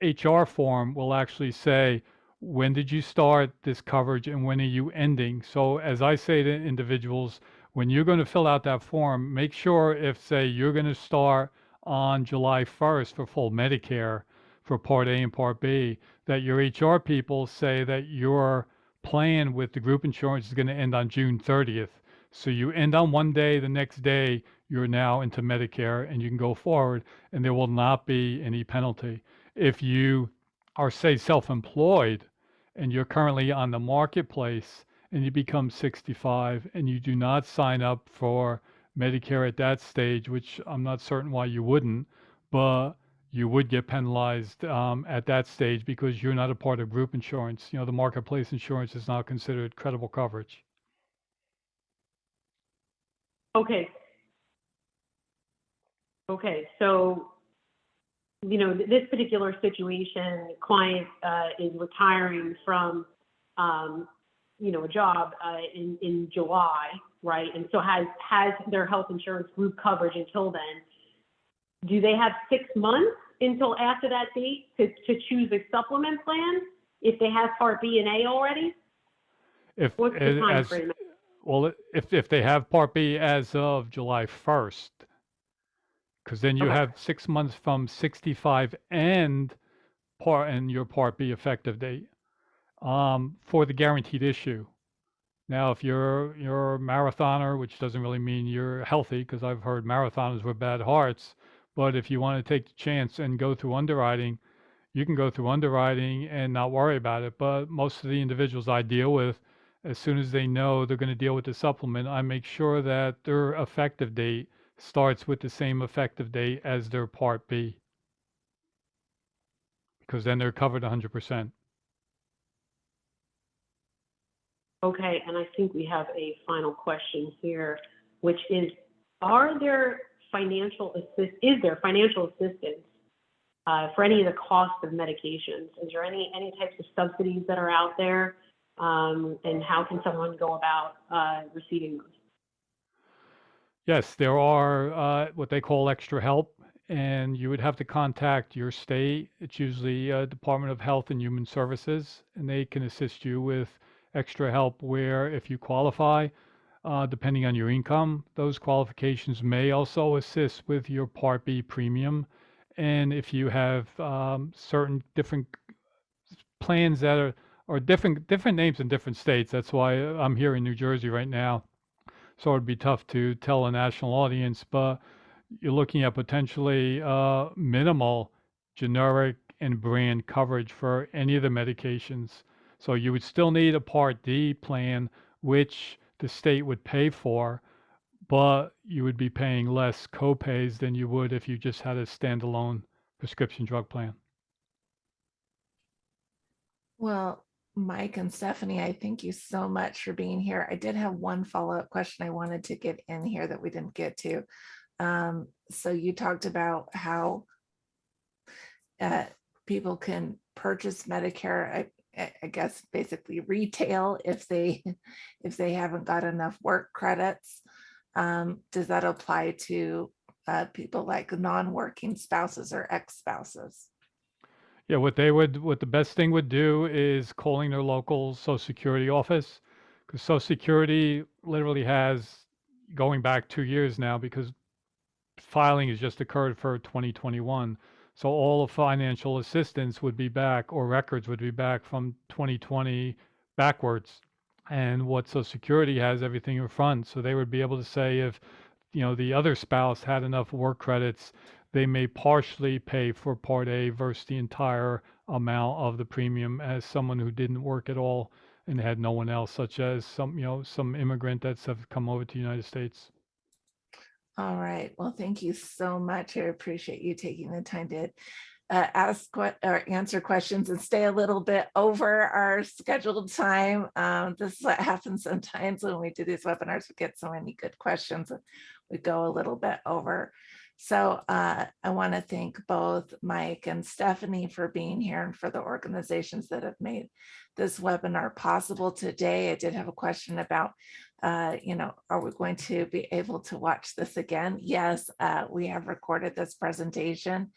HR form will actually say, when did you start this coverage and when are you ending? So as I say to individuals, when you're going to fill out that form, make sure if, say, you're going to start on July 1st for full Medicare for Part A and Part B, that your HR people say that your plan with the group insurance is going to end on June 30th. So you end on one day, the next day, you're now into Medicare and you can go forward and there will not be any penalty. If you are, say, self-employed and you're currently on the marketplace and you become 65 and you do not sign up for Medicare at that stage, which I'm not certain why you wouldn't, but you would get penalized at that stage because you're not a part of group insurance. You know, the marketplace insurance is not considered credible coverage. Okay. Okay, so, you know, this particular situation, client is retiring from, you know, a job in July, right? And so has their health insurance group coverage until then. Do they have 6 months until after that date to choose a supplement plan if they have Part B and A already? What's the time frame? Well, if they have Part B as of July 1st, because then you Okay. have 6 months from 65 and your Part B effective date for the guaranteed issue. Now, if you're a marathoner, which doesn't really mean you're healthy, because I've heard marathoners with bad hearts, but if you want to take the chance and go through underwriting, you can go through underwriting and not worry about it. But most of the individuals I deal with, as soon as they know they're going to deal with the supplement, I make sure that their effective date starts with the same effective date as their Part B, because then they're covered 100%. Okay, and I think we have a final question here, which is, is there financial assistance for any of the cost of medications? Is there any types of subsidies that are out there, and how can someone go about receiving those? Yes, there are what they call extra help, and you would have to contact your state. It's usually Department of Health and Human Services, and they can assist you with extra help where if you qualify, depending on your income, those qualifications may also assist with your Part B premium. And if you have certain different plans that are different names in different states, that's why I'm here in New Jersey right now. So it'd be tough to tell a national audience, but you're looking at potentially minimal generic and brand coverage for any of the medications. So you would still need a Part D plan, which the state would pay for, but you would be paying less copays than you would if you just had a standalone prescription drug plan. Well, Mike and Stephanie, I thank you so much for being here. I did have one follow-up question I wanted to get in here that we didn't get to. So you talked about how people can purchase Medicare, I guess basically retail if they haven't got enough work credits. Does that apply to people like non-working spouses or ex-spouses? Yeah, what the best thing would do is calling their local Social Security office, because Social Security literally has, going back 2 years now, because filing has just occurred for 2021. So all of financial assistance would be back, or records would be back from 2020 backwards. And what Social Security has everything in front. So they would be able to say if, you know, the other spouse had enough work credits they may partially pay for Part A versus the entire amount of the premium as someone who didn't work at all and had no one else, such as some immigrant that's have come over to the United States. All right. Well, thank you so much. I appreciate you taking the time to or answer questions and stay a little bit over our scheduled time. This is what happens sometimes when we do these webinars. We get so many good questions. We go a little bit over. So I want to thank both Mike and Stephanie for being here and for the organizations that have made this webinar possible today. I did have a question about, are we going to be able to watch this again? Yes, we have recorded this presentation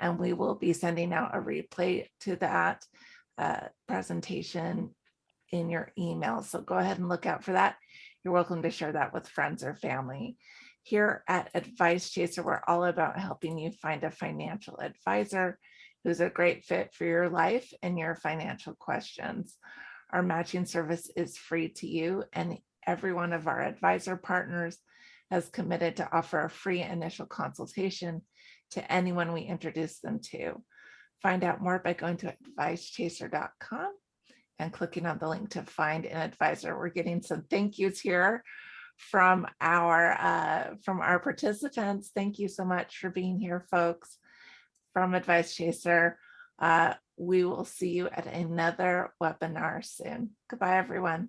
and we will be sending out a replay to that presentation in your email. So go ahead and look out for that. You're welcome to share that with friends or family. Here at Advice Chaser, we're all about helping you find a financial advisor who's a great fit for your life and your financial questions. Our matching service is free to you, and every one of our advisor partners has committed to offer a free initial consultation to anyone we introduce them to. Find out more by going to advicechaser.com and clicking on the link to find an advisor. We're getting some thank yous here from our participants. Thank you so much for being here, folks. From Advice Chaser, we will see you at another webinar soon. Goodbye, everyone.